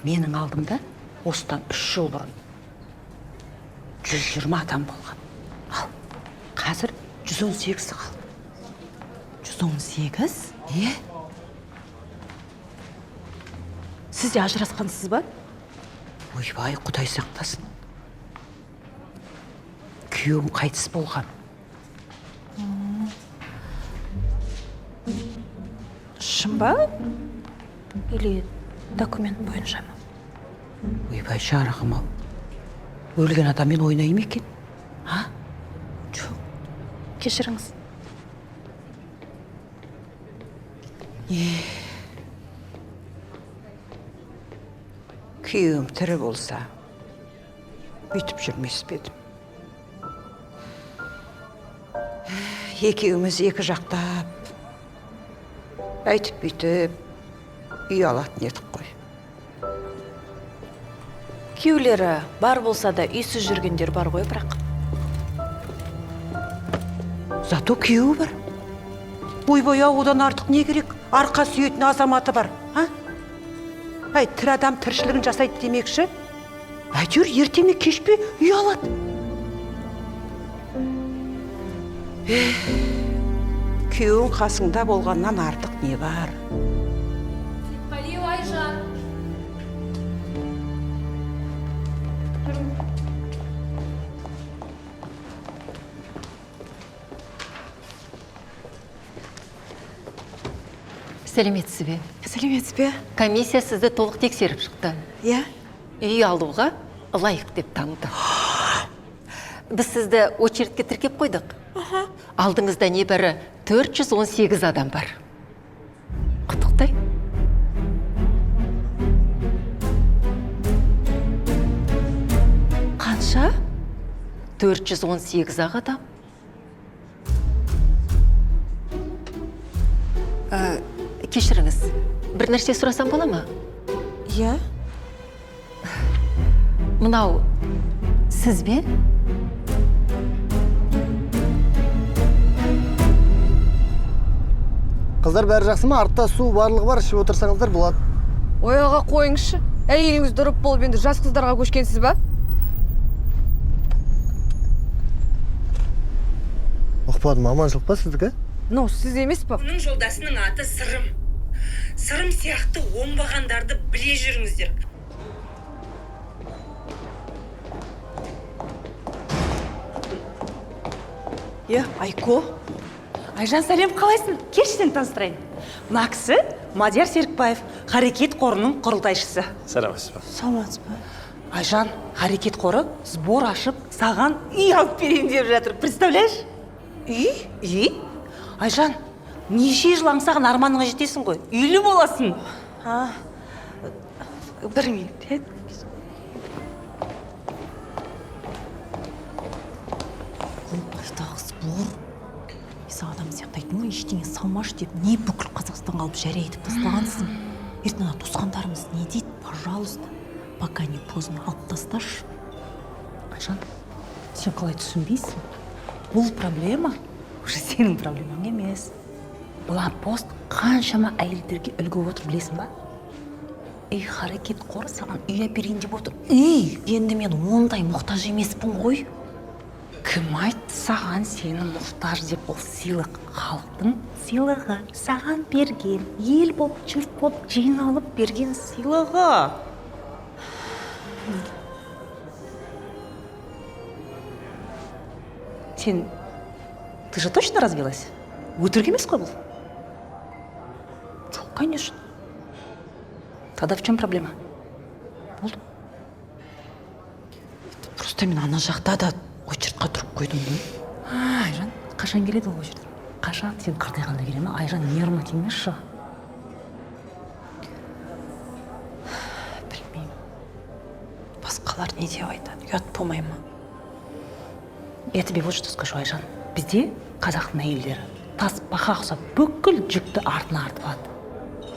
Менің алдымда осыдан 3 жыл бұрын 120 адам болған. Ал, қазір 118 қалды. 118? Е? Сіз де ажырасқансыз ба? Ойбай, Құдай сақтасын. Күйеуім қайтыс болған. Шын ба? Или документ бойынша ма? Ойбай, жарығым ау. Өлген адаммен ойнай ма екен? А? Жоқ, кешіріңіз. Күйеуім тірі болса, бүйтіп жүрмес пе едім. Екеуміз екі жақтап, әйтіп бүйтіп, үй алатын едік қой. Күйеулері бар болса да үйсіз жүргендер бар ғой, бірақ. Зато күйеуі бар. Ойбай, одан артық не керек? Арқа сүйетін азаматы бар. Ай, тірі адам тіршілігін жасайды демекші. Әйтеуір ерте ме кеш пе үй алады. Күйеуің қасыңда болғаннан артық не бар? Қалиу Айжан. Сәлеметсіз бе? Сәлеметсіз бе? Комиссия сізді толық тексеріп шықты. Иә? Үй алуға лайық деп таныды. Біз сізді очередке тіркеп қойдық. Алдыңызда небәрі 418 адам бар. Құттықтай. Қанша? 418 адам. Кешіріңіз, бір нәрсе сұрасам бола ма? Иә. Мынау сіз бе? Қыздар бәрі жақсы ма? Артта су барлығы бар, ішіп отырсаңыздар болады. Ояға қойыңызшы. Әйеліңіз дұрып болып енді жас қыздарға көшкенсіз ба? Ұқпадым, аманшылық па сіздікі? Ну, сіз емес па? Оның жолдасының аты Сырым. Сырым сияқты оңбағандарды біле жүріңіздер. Айко. Айжан, сәлем, қалайсың? Келші, сені таныстырайын. Мына кісі Мадияр Серікбаев, Харекет қорының құрылтайшысы. Сәлеметсіз ба? Саламатсыз ба? Айжан, харекет қоры сбор ашып, саған үй алып берейін деп жатыр. Представляешь? Үй? Айжан, неше жыл аңсаған арманыңа жетесің ғой. Үйлі боласың. Бір минут. Айтағы сбор. Есі адам сияқтайтын ғой, ештеңе салмаш деп не бүкіл Қазақстанға алып жария етіп тастағансың. Ертең ана туысқандарымыз не дейді? Пожалуйста, пока не поздно алып тасташы. Айжан, сен қалай түсінбейсің? Бұл проблема уже сенің проблемаң емес. Блокпост қаншама әйелдерге үлгі отыр, білесің ба? Харекет қоры саған үй әперейін деп отыр. Енді мен ондай мұқтаж емеспін ғой. Кім айтты саған сені мұқтаж деп? Ол сыйлық, халықтың сыйлығы. Саған берген, ел боп, жұрт боп жиналып берген сыйлығы. Сен, ты же точно развелась? Өтірік емес қой бұл? Жоқ, конечно. Тогда в чем проблема? Болды. Просто мен ана жақта да очередьқа тұрып қойдым ғой. Айжан, қашан келеді ол очередь? Қашан? Сен қартайғанда келе ме? Айжан, нервыма тимеші. Білмеймін. Басқалар не деп айтады? Ұят болмай ма? Я тебе вот что скажу, Айжан. Бізде қазақтың әйелдері тасбақа ұқсап бүкіл жүкті артына артып алады.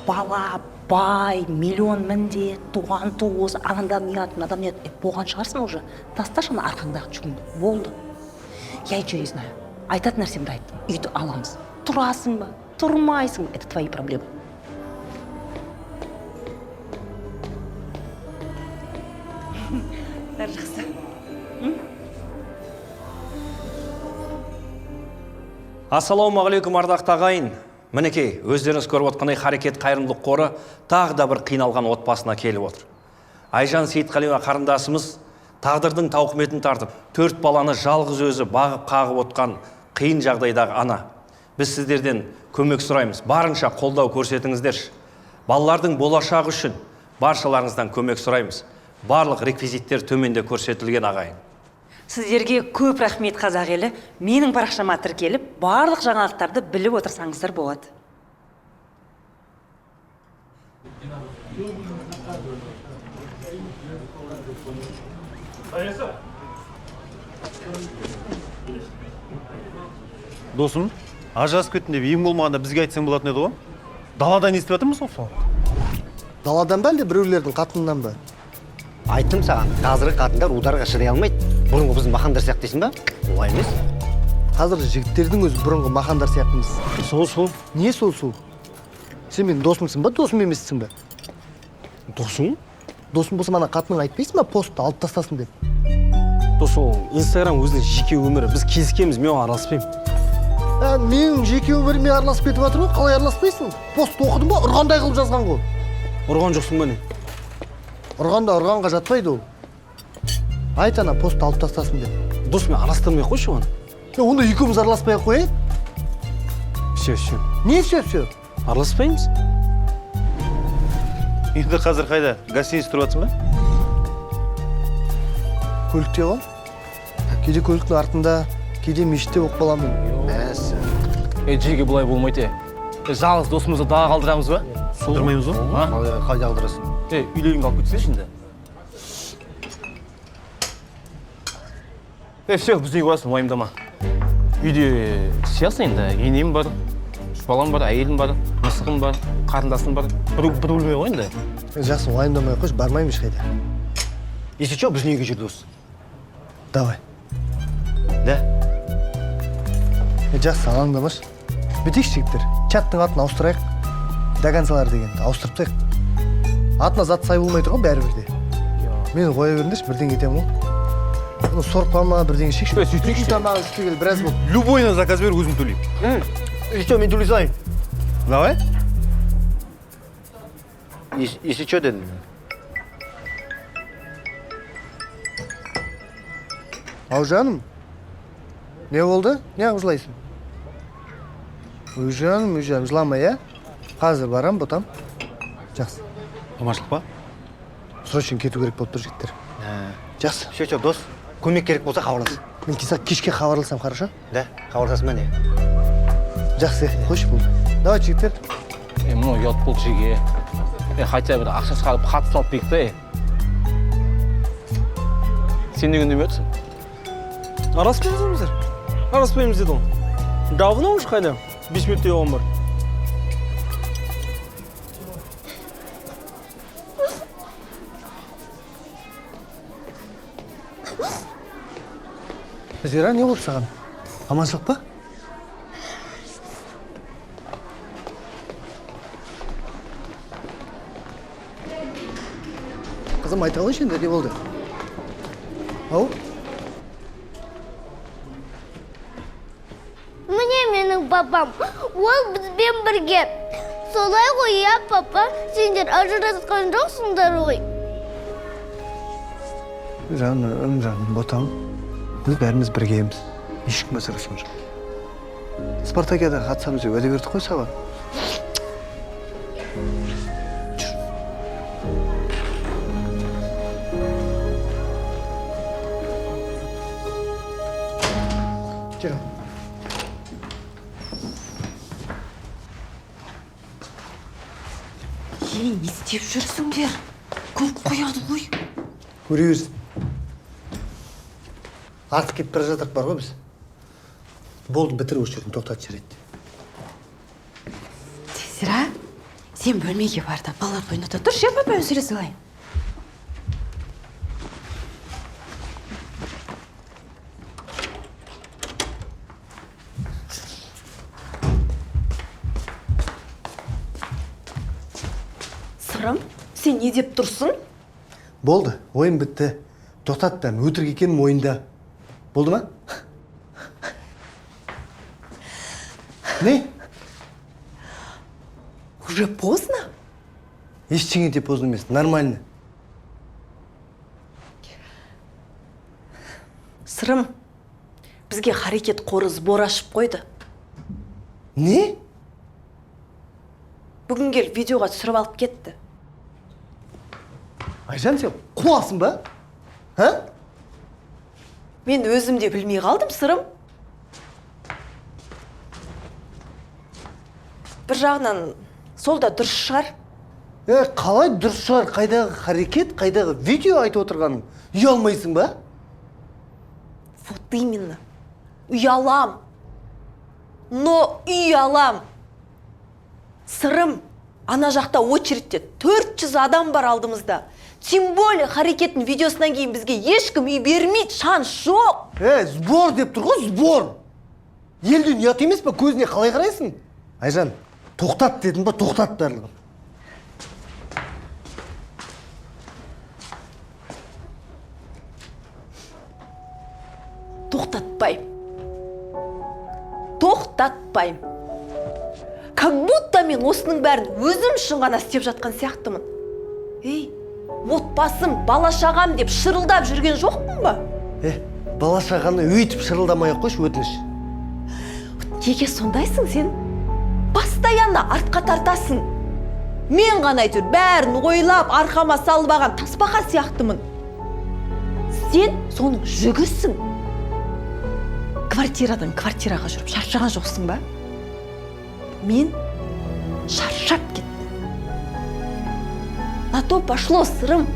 Бала, бай, миллион міндет, туған туыс, анадан ұят, мынадан ұят. Болған шығарсың уже. Тасташы ана арқаңдағы жүгіңді. Болды. Я ничего не знаю. Айтатын нәрсемді айттым. Үйді аламыз. Тұрасың ба? Тұрмайсың ба? Это твои проблемы. Жақсы. Ассалаумағалейкум, ардақты ағайын. Мінекей, өздеріңіз көріп отқандай харекет қайырымдылық қоры тағы да бір қиналған отбасына келіп отыр. Айжан Сейітқалиева қарындасымыз тағдырдың тауқыметін тартып, 4 баланы жалғыз өзі бағып қағып отқан қиын жағдайдағы ана. Біз сіздерден көмек сұраймыз, барынша қолдау көрсетіңіздерші. Балалардың болашағы үшін баршаларыңыздан көмек сұраймыз. Барлық реквизиттер төменде көрсетілген, ағайын. Сіздерге көп рахмет, қазақ елі. Менің парақшама тіркеліп, барлық жаңалықтарды біліп отырсаңыздар болады. Досым, ажырасып кеттім деп ең болмағанда бізге айтсаң болатын еді ғой. Даладан естіп жатырмыз сол. Даладан ба әлде біреулердің қатынынан ба? Айттым саған, қазіргі қатындар ударға шыдай алмайды. Бұрынғы біздің махандар сияқтайсың ба? Олай емес. Қазір жігіттердің өзі бұрынғы махандар сияқтымыз. Сол. Не сол? Сен менің досымсың ба, досым емессің ба? Досың? Досым болса мана қатының айтпайсың ба, постты алып тастасын деп? Дос, ол Инстаграм өзінің жеке өмірі. Біз кезікеміз, мен араласпаймын. Менің жеке өміріме араласып кетіп жатыр ғой, қалай араласпайсың? Пост оқыдың ба, ұрғандай қылып жазған ғой. Ұрған жоқсың ба не? Ұрғанда ұрғанға жатпайды ол. Айт ана постты алып тастасын деп. Дос, мен араластырмай қойшы оны. Онда екеуміз араласпай қояйық. Все. Не все? Араласпаймыз. Енді қазір қайда? Гостиница тұрып жатсың ба? Көлікте ғой. Кейде көліктің артында, кейде мешітте оқып қаламын. Жеге бұлай болмайды. Жалғыз досымызды дағы қалдырамыз ба? Қалдырмаймыз ғой? Қайда қалдырасың? Үйлеріңді алып кетсеші енді. Все, біздегі боласың, уайымдама. Үйде сиясың енді, енем бар, балам бар, әйелім бар, мысығым бар, қарындасым бар. Бір өлмей ғой енді. Жақсы, уайымдамай қойшы, бармаймын ешқайда. Если что, біз неге жүр дос? Давай. Да? Жақсы, алаңдамаш. Бітейікші жігіттер, чаттың атын ауыстырайық. Дагансалар дегенді ауыстырып тайық. Атына зат сай болмай тұр ғой бәрібірде. Мені қоя беріңдерші, бірден кетемін ғой. Оны сорып қалма, бірден шекші. Үй тамағы істегелі біраз болды. Любойына заказ бер, өзім төлеймін. Что, мен төлей Давай. Если что, дедім. Ау жаным, не болды? Не жылайсың? Үй жаным, жыламай, ә? Қазір барам, бұтам. Жақсы. Аманшылық па? Срочно кету керек болып тұр жігіттер. Жақсы. Все, дос. Көмек керек болса хабарлас. Мен саған кешке хабарласам, хорошо? Да, хабарласасың ба не? Жақсы, қойшы болды. Давай, жігіттер. Мынау ұят болды жеге. Хотя бір ақша шығарып хат салып берейік та. Сен неге үндемей отырсың? Араспаймыз өміздер. Араспаймыз деді ғой. Давно уж қайда? 5 минут оған бар. Зира, не болды саған? Аманшылық па? Қызым, айта қалайшы енді, не болды? Ау? Міне менің папам, ол бізбен бірге. Солай ғой, иә, папа? Сендер ажырасқан жоқсыңдар ғой. Жаным, ботам. Біз бәріміз біргеміз. Ешкім ажырасқан жоқ. Спартакиада қатысамыз деп уәде бердік қой саған. Жүр. Ей, не істеп жүрсіңдер? Көп қояды ғой. Көре берсін. Артық кетіп бара жатырық бар ғой біз. Болды, бітір осы жерін, тоқтат жарайды. Зира, сен бөлмеге бар да, балалар ойнатып тұр, ше папа сөйлесе алайын. Сырым, сен не деп тұрсың? Болды, ойын бітті. Тоқтат да, өтірік екенім ойында. Болды ма? Не? Уже поздно? Ештеңе де поздно емес, нормально. Сырым, бізге харекет қоры сбор ашып қойды. Не? Бүгін кел видеоға түсіріп алып кетті. Айжан, сен қуасың ба? Ха? Мен өзім де білмей қалдым, Сырым. Бір жағынан сол да дұрыс шығар. Қалай дұрыс шығар? Қайдағы харекет, қайдағы видео айтып отырғаның? Ұялмайсың ба? Вот именно. Ұялам. Но ұялам. Сырым, ана жақта очередьте 400 адам бар алдымызда. Тем более харекеттің видеосынан кейін бізге ешкім үй бермейді, шанс жоқ. Сбор деп тұр ғой, сбор. Елден ұят емес па, көзіне қалай қарайсың? Айжан, тоқтат дедің ба, тоқтат барлығын. Тоқтатпайым. Тоқтатпайым. Как будто мен осының бәрін өзім үшін ғана істеп жатқан сияқтымын. Ей, отбасым, бала-шағам деп шырылдап жүрген жоқпын ба? Бала-шағаны өйтіп шырылдамай ақ қойшы, өтініш. Неге сондайсың сен? Постоянно артқа тартасың. Мен ғана әйтеуір бәрін ойлап, арқама салып алған тасбақа сияқтымын. Сен соның жүгісің. Квартирадан квартираға жүріп шаршаған жоқсың ба? Мен шаршап кеттім. На то пошло, Сырым.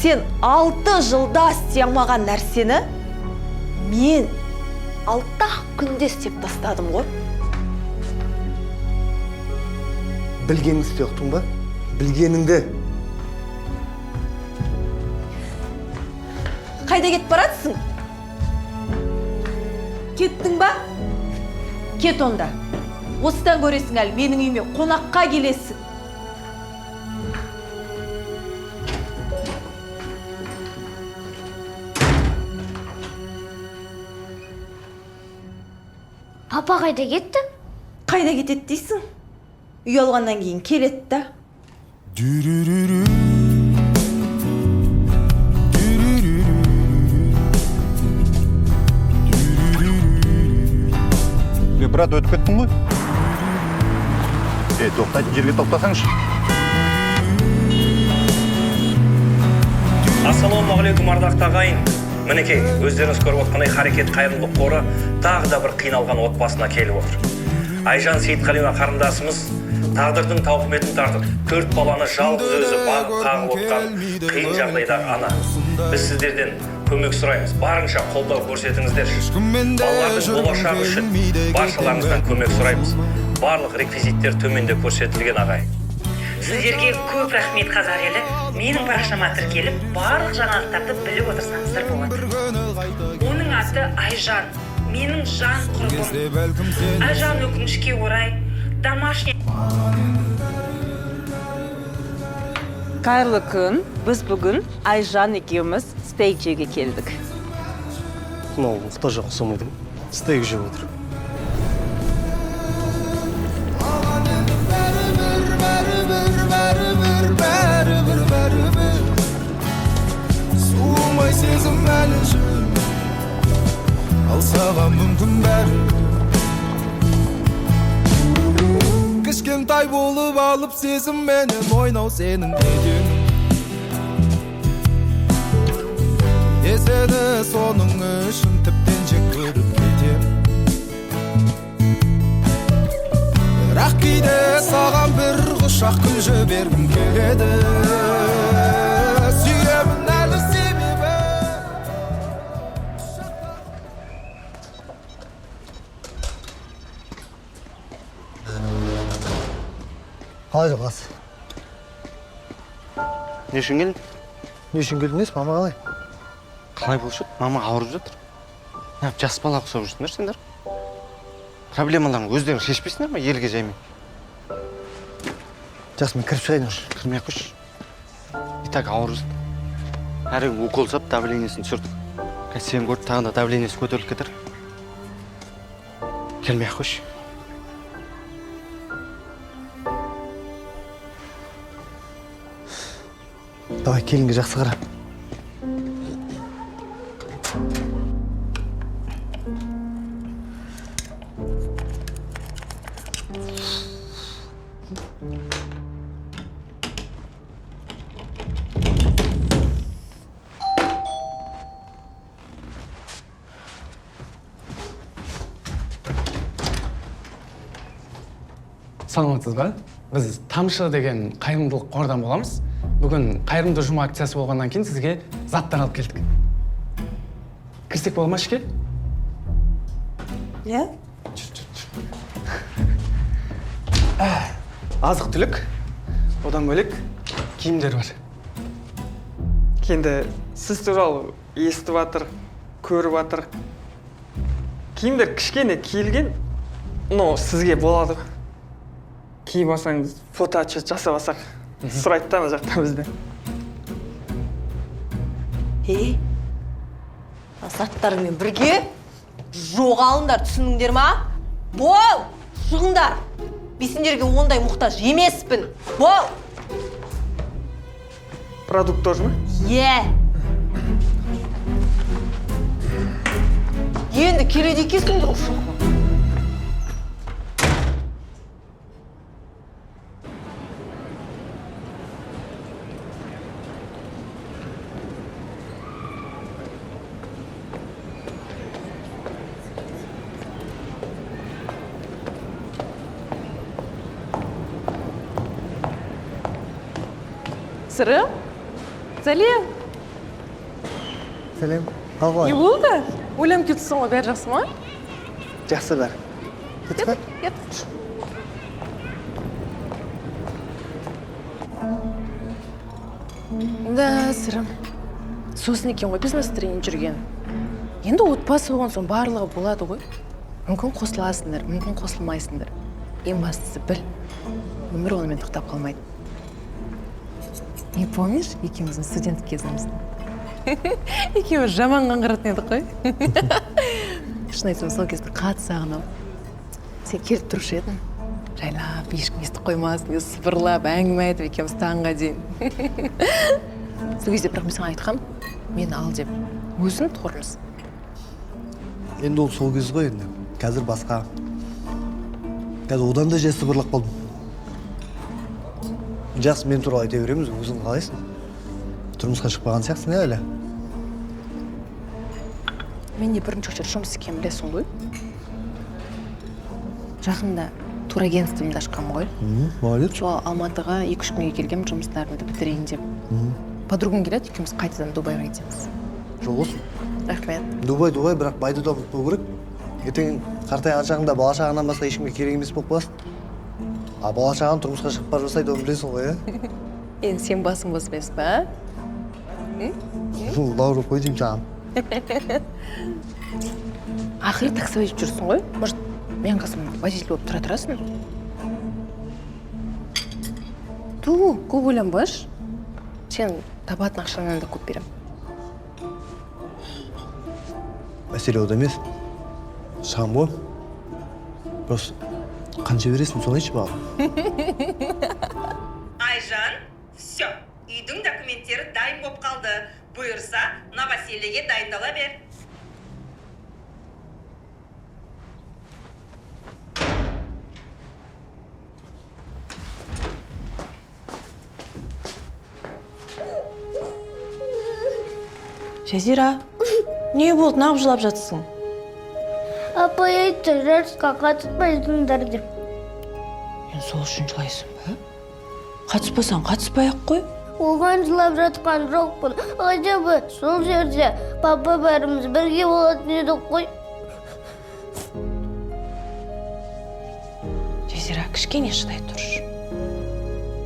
Сен 6 жылда істей алмаған нәрсені мен 6 күнде істеп тастадым ғой. Білгеніңді істей ұқтың ба? Білгеніңді. Қайда кетіп баратсың? Кеттің ба? Кет онда. Осыдан көресің әлі менің үйіме қонаққа келесің. Папа қайда кетті? Қайда кетеді дейсің? Үй алғаннан кейін келеді да. Брат, өтіп кеттің ғой? Тоқтайтын жерге тоқтасаңшы. Ассалаумағалейкум ардақты ағайын. Мінекей, өздеріңіз көріп отқандай Харекет қайырымдылық қоры тағы да бір қиналған отбасына келіп отыр. Айжан Сейітқалиева қарындасымыз тағдырдың тауқыметін тартып, 4 баланы жалғыз өзі бағып қағып отқан қиын жағдайдағы ана. Біз сіздерден көмек сұраймыз, барынша қолдау көрсетіңіздерші. Балалардың болашағы үшін баршаларыңыздан көмек сұраймыз. Барлық реквизиттер төменде көрсетілген ағайын. Сіздерге көп рахмет қазақ елі. Менің парақшама тіркеліп, барлық жаңалықтарды біліп отырсаңыздар болады. Оның аты Айжан. Менің жан құрбым. Айжан өкінішке орай домашний. Қайырлы күн. Біз бүгін Айжан екеуміз стейк жеуге келдік. Мынау мұқтаж ұқсамайды. Стейк жеп отыр. Суымай сезім әлі жүр, алсаған мүмкін бәрі. Кішкентай болып алып сезімменен ойнау сенің неден. Есені соның үшін тіптен жек көріп кетем. Бірақ кейде саған бір құшақ гүл жібергім келеді. Сүйемін әлі себебі. Қалай жоқас? Не үшін келдің? Не үшін келдің дейсің, мама қалай? Қалай болшы? Мама ауырып жатыр. Жас бала ұқсап жүрсіңдер сендер. Проблемаларын өздерің шешпейсіңдер ме елге жаймен? Жақсы, мен кіріп шығайын уже. Кірмей ақ қойшы. И так ауырсың. Әрең укол сап, давлениесін түсірдік. Сен көріп тағы да давлениесі көтеріліп кетер. Келмей ақ қойшы. Давай, келінге жақсы қара. Саламатсыз ба? Біз Тамшы деген қайырымдылық қордан боламыз. Бүгін қайырымды жұма акциясы болғаннан кейін сізге заттар алып келдік. Кірсек бола ма ішке? Иә? Азық түлік, одан бөлек киімдер бар. Енді сіз туралы естіп жатыр, көріп жатыр. Киімдер кішкене киілген, но сізге болады. Киіп алсаңыз, фото отчет жасап алсақ, сұрайды да ана жақта бізде. Заттарымен бірге жоғалыңдар, түсініңдер ма? Бол, шығыңдар. Бесіндерге ондай мұқтаж емеспін. Бол! Продукт тоже ма? Енді келеді екесіңдер ұшық. Сырым? Сәлем. Сәлем. Қалай? Не болды? Ойланып кетсің ғой, бәрі жақсы ма? Жақсы бәрі. Кетті ме? Кетті. Да, сырым. Сосын екен ғой, біз настроение жүрген. Енді отбасы болған соң барлығы болады ғой. Мүмкін қосыласыңдар, мүмкін қосылмайсыңдар. Ең бастысы біл. Өмір онымен тоқтап қалмайды. Не помнишь, екеуміздің студенттік кезімізді? Екеуміз жаман қаңғыратын едік қой. Шын айтсам, сол кезде қатты сағынам. Сен келіп тұрушы едің. Жайлап, ешкім естіп қоймасын, сыбырлап, әңгіме айтып, екеуміз таңға дейін. Сол кезде бірақ мен саған айтқам, мені ал деп. Өзің тұрмыз. Енді ол сол кез ғой енді. Қазір басқа. Қазір одан да жай сыбырлап қалдым. Жақсы, мен туралы айта береміз, өзің қалайсың? тұрмысқа шықпаған сияқтысың әлі. Мен де бірінші очередь жұмыс істегенін білесің ғой. Жақында турагентствомды ашқанмын ғой. Молодец. Сол Алматыға 2-3 күнге келгем жұмыстарымды бітірейін деп. Подругам келеді, екеуміз қайтадан Дубайға кетеміз. Жол болсын. Рахмет. Дубай, бірақ байды да болу керек. Ертең қартайған шағыңда бала шағаңнан басқа ешкімге керек емес болып қаласың. А бала шағаң тұрмысқа шығып бара жасайды, оны білесің ғой, ә? Енді сен басың бос емес па? Лаура қой деймін саған. Ақыры такси өзіп жүрсің ғой? Может, мен қасым водитель болып тұра тұрасың? Көп ойланбаш. Сен табатын ақшаңнан да көп берем. Мәселе ода емес. Шағым ғой. Просто қанша бересің, соны айтшы маған. Айжан, все, үйдің документтері дайын болып қалды. Бұйырса, новосельеге дайындала бер. Жазира, не болды, неғып жылап жатсың? Апай айтты, жарысқа қатыспайсыңдар деп. Мен сол үшін жылайсың ба? Қатыспасаң, қатыспай-ақ қой. Оған жылап жатқан жоқпын. Ғажабы, сол жерде папа бәріміз бірге болатын едік қой. Жазира, кішкене шыдай тұршы.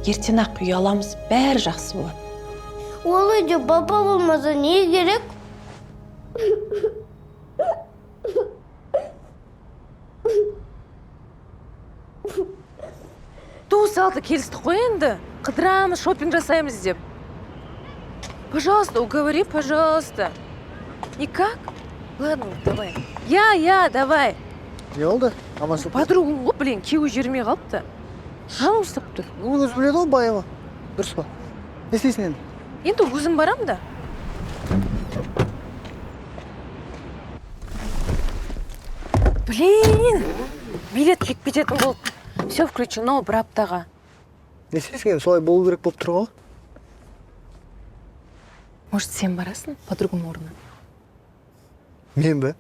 Ертең-ақ үй аламыз, бәрі жақсы болады. Ол үйде папа болмаса не керек? Туысалды келістік қой енді. Қыдырамыз, шопинг жасаймыз деп. Пожалуйста, уговори, пожалуйста. Никак? Ладно, давай. Я, давай. Не болды? Аманшылық. Подругам ғой, блин, күйеуі жүрмей қалыпты. Жаным ұстап тұр. Ол өзі біледі ғой, байыма. Дұрыс па? Не істейсің енді? Енді өзім барам да. Блин, билет кек кететін болды. Все включено бір аптаға. Не істейсің енді, солай болу керек болып тұр ғой. Может, сен барасың подругам орнына? Мен бе?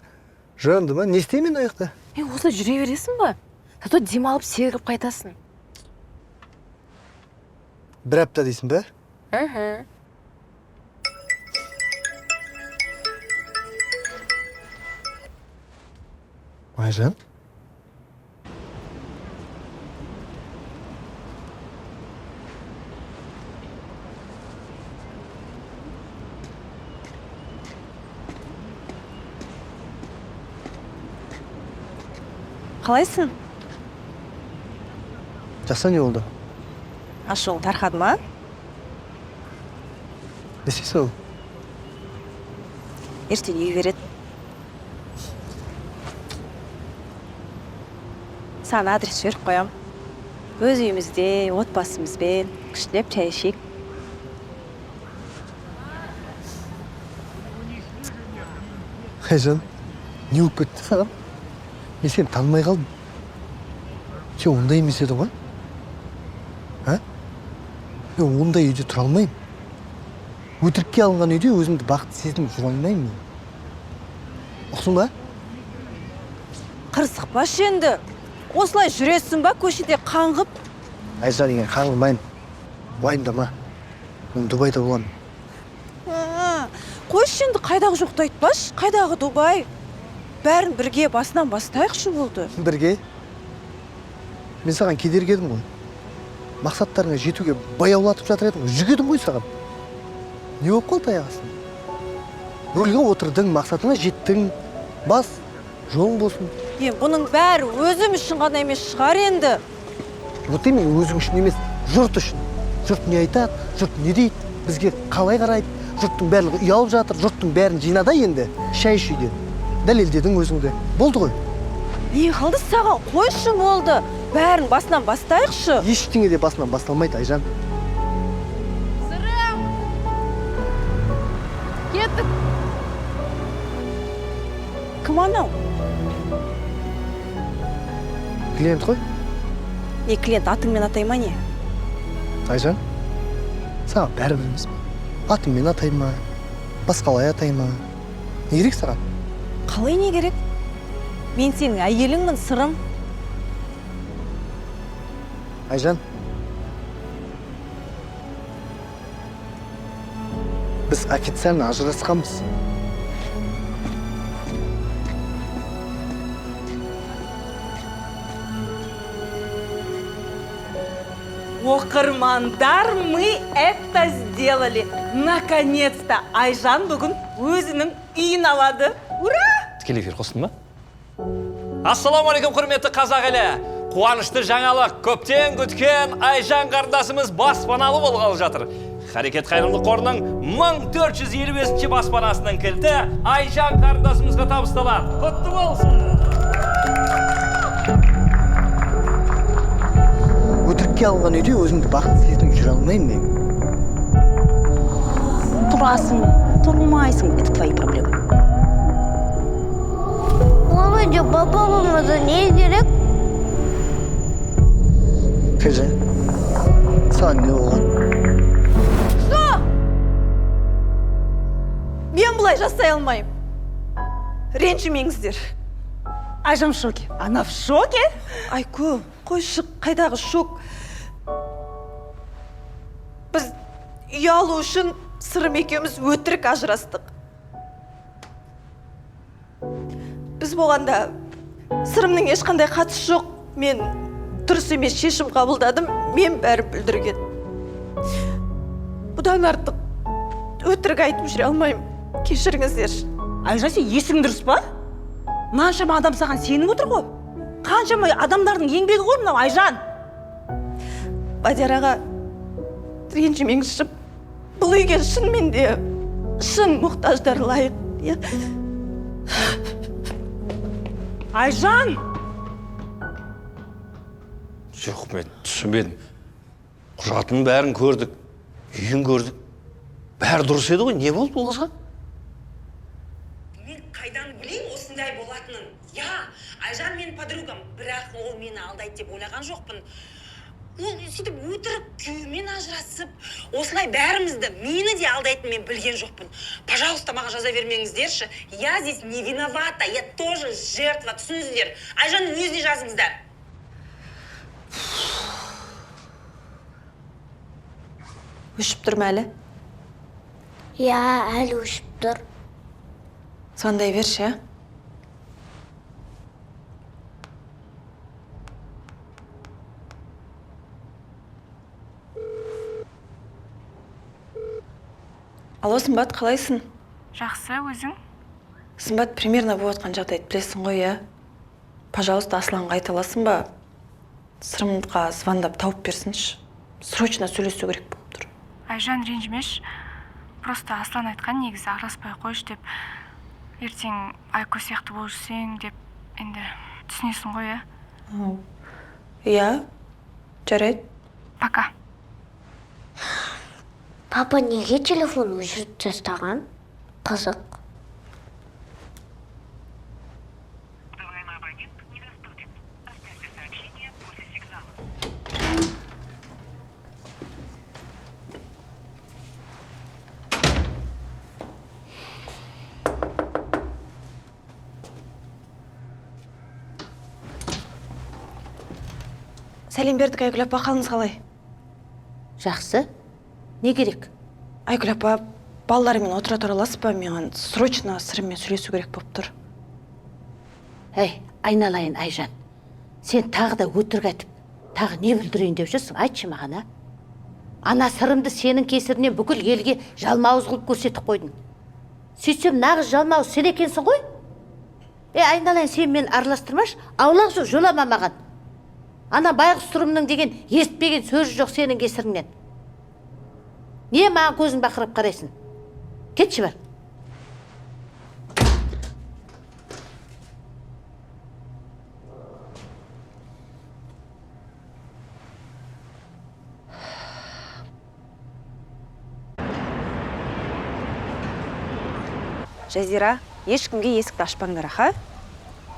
Жанды ма? Не істеймін мен ояқта? Осылай жүре бересің ба? Зато демалып сергіп қайтасың. Бір апта дейсің бе? Айжан? Қалайсың? Жақсы, не болды? Ашуың тарқады ма? Не істейсің ол? Ертең үй береді. Саған адрес жіберіп қоям. Өз үйімізде, отбасымызбен кішілеп шай ішейік. Айжан, не болып кетті саған? Мен сені танымай қалдым. Сен ондай емес едің ғой? Мен ондай үйде тұра алмаймын. Өтірікке алынған үйде өзімді бақытты сезініп жүре алмаймын мен. Ұқсың ба? Қырсықпаш енді. Осылай жүресің ба көшеде қаңғып? Айжан, егер қаңғымайын. Уайымдама. Мен Дубайда боламын. Қойшы енді қайдағы жоқты айтпаш? Қайдағы Дубай? Бәрін бірге басынан бастайықшы болды. Бірге? Мен саған кедергі едім ғой. Мақсаттарыңа жетуге баяулатып жатыр едім ғой. Жүгедім ғой саған. Не болып қалды аяғасын? Рөлге отырдың, мақсатыңа жеттің. Бас, жолың болсын. Бұның бәрі өзім үшін ғана емес шығар енді. Вот именно өзің үшін емес, жұрт үшін. Жұрт не айтады, жұрт не дейді, бізге қалай қарайды, жұрттың бәрі ұялып жатыр, жұрттың бәрін жинада енді, шай ішуде. Дәлелдедің өзіңді. Болды ғой. Не қалды саған? Қойшы болды. Бәрін басынан бастайықшы. Ештеңе де басынан басталмайды, Айжан. Сырым! Кеттік! Кім анау? Клиент қой. Не клиент, атыңмен атайма не? Айжан, саған бәрібір емес пе? Атыммен атай ма? Басқалай атай ма? Не керек саған? Қалай не керек? Мен сенің әйеліңмін, сырым. Айжан. Біз официально ажырасқанбыз. Оқырмандар, мы это сделали. Наконец-то Айжан бүгін өзінің үйін алады. Ура! Тікелей эфир қостың ба? Ассалаумағалейкум, құрметті қазақ елі. Қуанышты жаңалық, көптен күткен Айжан қарындасымыз баспаналы болғалы жатыр. Харекет қайырымдылық қорының 1455 баспанасының кілті Айжан қарындасымызға табысталады. Құтты болсын! Өтірікке алынған үйде өзіңді бақытсыз етіп жүре алмаймын мен. Тұрасың, тұрмайсың, это твои проблемы. Мамаға бабамызға не керек? Кәже, саған не болған? Мен бұлай жасай алмайым. Ренжімеңіздер. Айжан в шоке. Она в шоке? Айку, қой шық, қайдағы шок. Біз үй алу үшін сырым екеуміз өтірік ажырастық. Біз болғанда сырымның ешқандай қатысы жоқ. Мен дұрыс емес шешім қабылдадым, мен бәрі бүлдірген. Бұдан артық өтірік айтып жүре алмаймын. Кешіріңіздер. Айжан, сен есің дұрыс па? Қаншама адам саған сеніп отыр ғой. Қаншама адамдардың еңбегі ғой мынау, Айжан. Бадияр аға, ренжімеңізші. Бұл үйге шынымен де шын мұқтаждар лайық. Айжан! Жоқ, мен түсінбедім. Құжатының бәрін көрдік, үйін көрдік. Бәрі дұрыс еді ғой, не болды бұл қызға? Мен қайдан білейін осындай болатынын? Я, Айжан менің подругам, бірақ ол мені алдайды деп ойлаған жоқпын. Ол сөйтіп өтірік күйеуімен ажырасып, осылай бәрімізді, мені де алдайтын мен білген жоқпын. Пожалуйста, маған жаза бермеңіздерші. Я здесь не виновата, я тоже жертва, түсініңіздер. Айжанның өзіне жазыңыздар. Өшіп тұр ма әлі? Я, әлі өшіп тұр. Сондай берші, ә? Алло, Сымбат, қалайсың? Жақсы, өзің? Сымбат, примерно болып отқан жағдайды білесің ғой, иә? Пожалуйста, Асланға айта аласың ба? Сырымға звондап тауып берсінші. Срочно сөйлесу керек болып тұр. Айжан, ренжімеш. Просто Аслан айтқан негізі араласпай қойш деп. Ертең Айко сияқты болып жүрсең деп, енді түсінесің ғой, иә? Иә, жарайды. Пока. Папа неге телефон өшіріп тастаған? Қызық. Сәлем бердік, Айгүл апа, қалыңыз қалай? Жақсы. Не керек? Айгүл апа, балалармен отыра тұраласыз ба? Маған срочно сырыммен сөйлесу керек болып тұр. Әй, айналайын, Айжан. Сен тағы да өтірік айтып, тағы не бүлдірейін деп жүрсің? Айтшы маған, а? Ана сырымды сенің кесірінен бүкіл елге жалмауыз қылып көрсетіп қойдың. Сөйтсем, нағыз жалмауыз сен екенсің ғой? Айналайын, сен мен араластырмаш, аулақ жоқ, жолама маған. Ана байғұс сырымның деген естпеген сөз жоқ сенің кесіріңнен. Не маған көзің бақырып қарайсың? Кетші бар. Жазира, ешкімге есікті ашпаңдар, аха?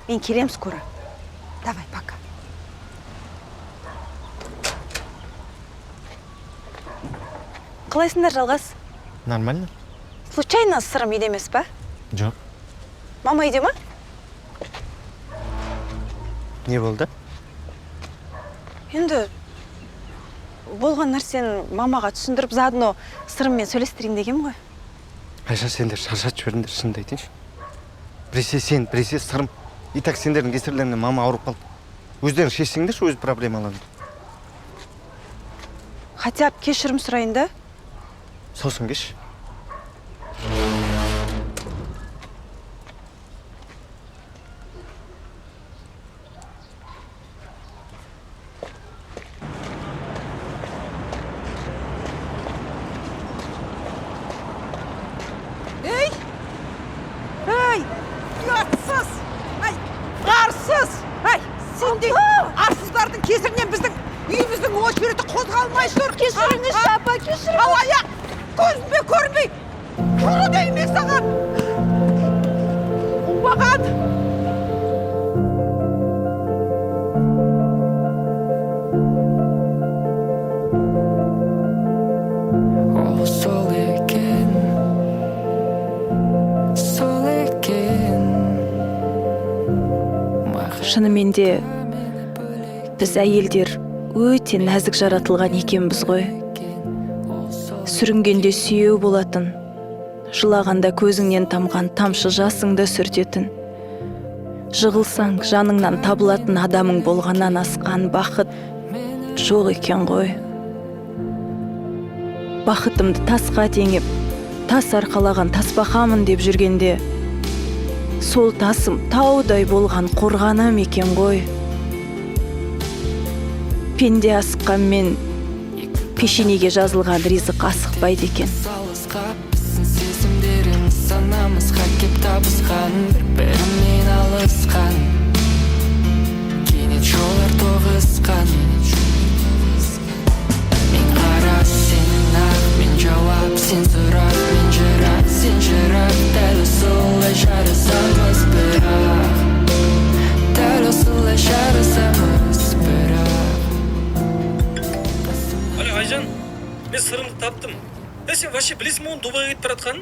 Мен келем скоро. Давай, пока. Қалайсыңдар, Жалғас? Нормально? Случайно сырым үйде емес па? Жоқ. Мама үйде ма? Не болды? Енді болған нәрсені мамаға түсіндіріп, заодно сырыммен сөйлестірейін деген ғой. Айша, сендер шаршатып жіберіңдер, шынымды айтайыншы. Біресе сен, біресе сырым. И так сендердің кесірлерінен мама ауырып қалды. Өздерің шешсеңдерші өз проблемаларын. Хотя бы кешірім сұрайын да. Сосын кеш. Ей, ұятсыз, арсыз, сендей арсыздардың кесірінен біздің үйіміздің очереті қозғалмай тұр. Кешіріңізші, апа, кешіріңіз. Ал аяқ, көзіме көрмей, тұру деймін саған. Оңбаған. Ол сол екен, сол екен. Шынымен де біз әйелдер өте нәзік жаратылған екенбіз ғой. Сүрінгенде сүйеу болатын, жылағанда көзіңнен тамған тамшы жасыңды сүртетін, жығылсаң жаныңнан табылатын адамың болғаннан асқан бақыт жоқ екен ғой. Бақытымды тасқа теңеп, тас арқалаған тасбақамын деп жүргенде, сол тасым таудай болған қорғаным екен ғой. Пенде асыққанмен пешенеге жазылған ризық асықпайды екен. Салысқа біздің сезімдеріміз санамызға кеп табысқан, бір-бірінен алысқан, кенет жолдар тоғысқан. Мен қара, сенің ақ, мен жауап, сен сұрақ, мен жырақ, сен жырақ. Дәл осылай жарысамыз бірақ, дәл осылай жарысамыз бірақ. Алло, Айжан, мен сырымды таптым. Сен вообще білесің ме оны Дубайға кетіп баратқанын?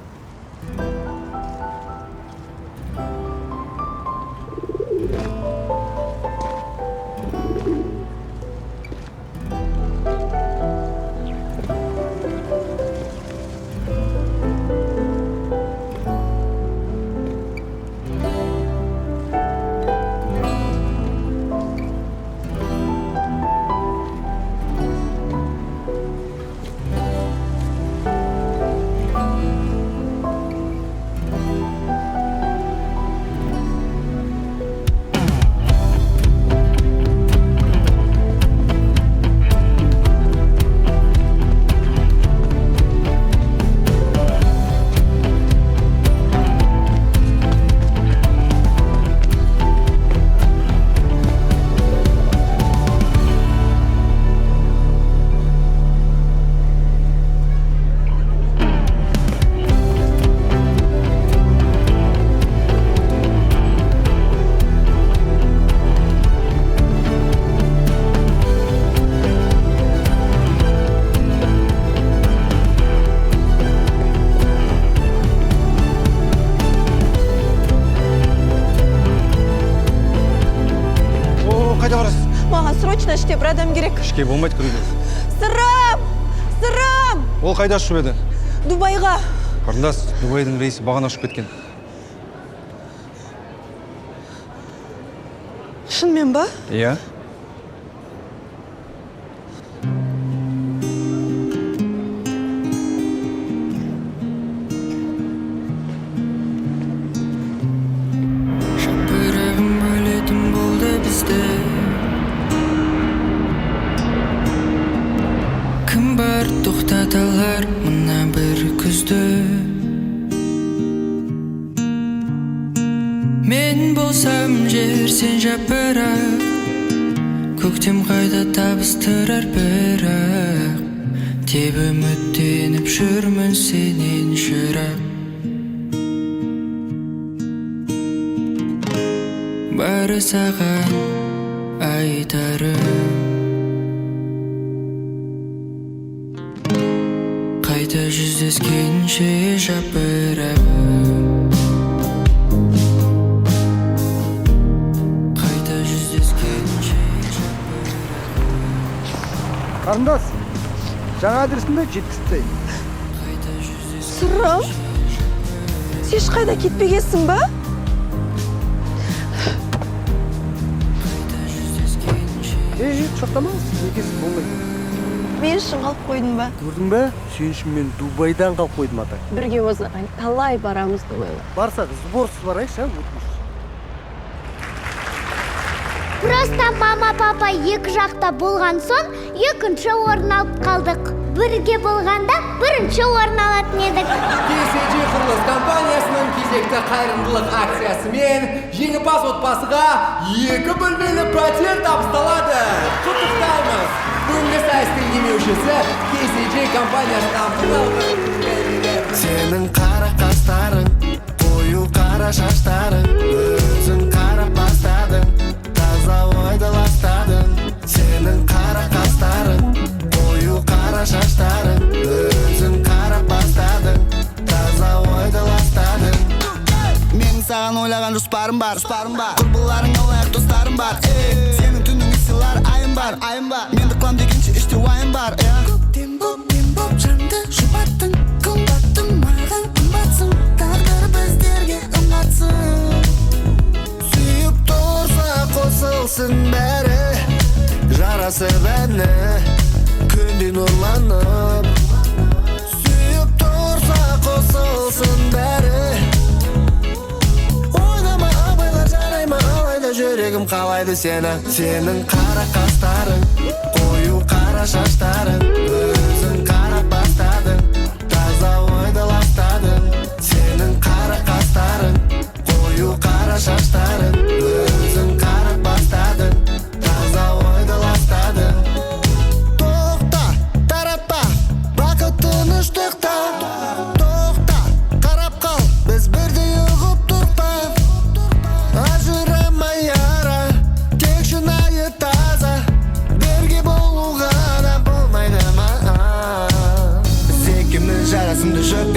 срочно іште бір адам керек. Ішке болмайды кіруге. Сырым! Ол қайда ұшып еді? Дубайға. Қарындас, Дубайдың рейсі бағана ұшып кеткен. Шынымен ба? Иә. Шапырағым өлетін болды бізді. Кім бар тоқтаталар мына бір күзді. Мен болсам жер, сен жапырақ. Көктем қайда табыстырар бірақ. Деп үміттеніп жүрмін сенен жырақ. Бары саған айтарым. қайта жүздескенше жапырағым қайта жүздескенше қарындас жаңа адресімді жеткізіп тастайын. Сырым, сен ешқайда кетпегенсің ба? Жет шоқтамаңыз, некесіз болмайды. Мен үшін қалып қойдың ба? Көрдің бе? Сен үшін мен Дубайдан қалып қойдым ата. Бірге осыған талай барамызды ойлап. Барсақ, сборсыз барайықшы, өтініш. Просто мама папа екі жақта болған соң екінші орын алып қалдық. Бірге болғанда бірінші орын алатын едік. KCG құрылыс компаниясының кезекті қайырымдылық акциясымен жеңімпаз отбасыға 2 бөлмелі пәтер табысталады. Құттықтаймыз! Бүгінгі сайыстың демеушісі KCG компаниясынан Сенің қара қастарың, қою қара шаштарың, өзің қарап бастадың, таза ойды ластадың. Сенің қара қастарың, қою қара шаштарың, өзің қарап бастадың, таза ойды ластадың. Менің саған ойлаған жоспарым бар, құрбыларың алайық достарым бар. Сенің түнің сыйлар айым бар, менді қылам дегенше іште уайым бар. Көктем боп жанды жұбаттың, қымбаттың маған қымбатсың, тағдыр біздерге ұнатсын. Сүйіп тұрса қосылсын бәрі, жарасып әні күнде нұрланып. Сүйіп тұрса қосылсын бәрі, ойнама абайлар жарай ма, алайда жүрегім қалайды сені. Сенің қара қастарың, қою қара шаштарың, өзің қарап бастадың, таза ойды ластадың. Сенің қара қастарың, қою қара шаштарың, өзің қарап бастадың, таза ойды ластадың. Тоқта, таратпа, бақыт тыныштықта. Тоқта, қарап қал, біз бірдей ұғып тұрпа. Ажырамай ара, тек шынайы таза, бірге болуға да болмайды ма? Біз екеуміз жарасымды жұп,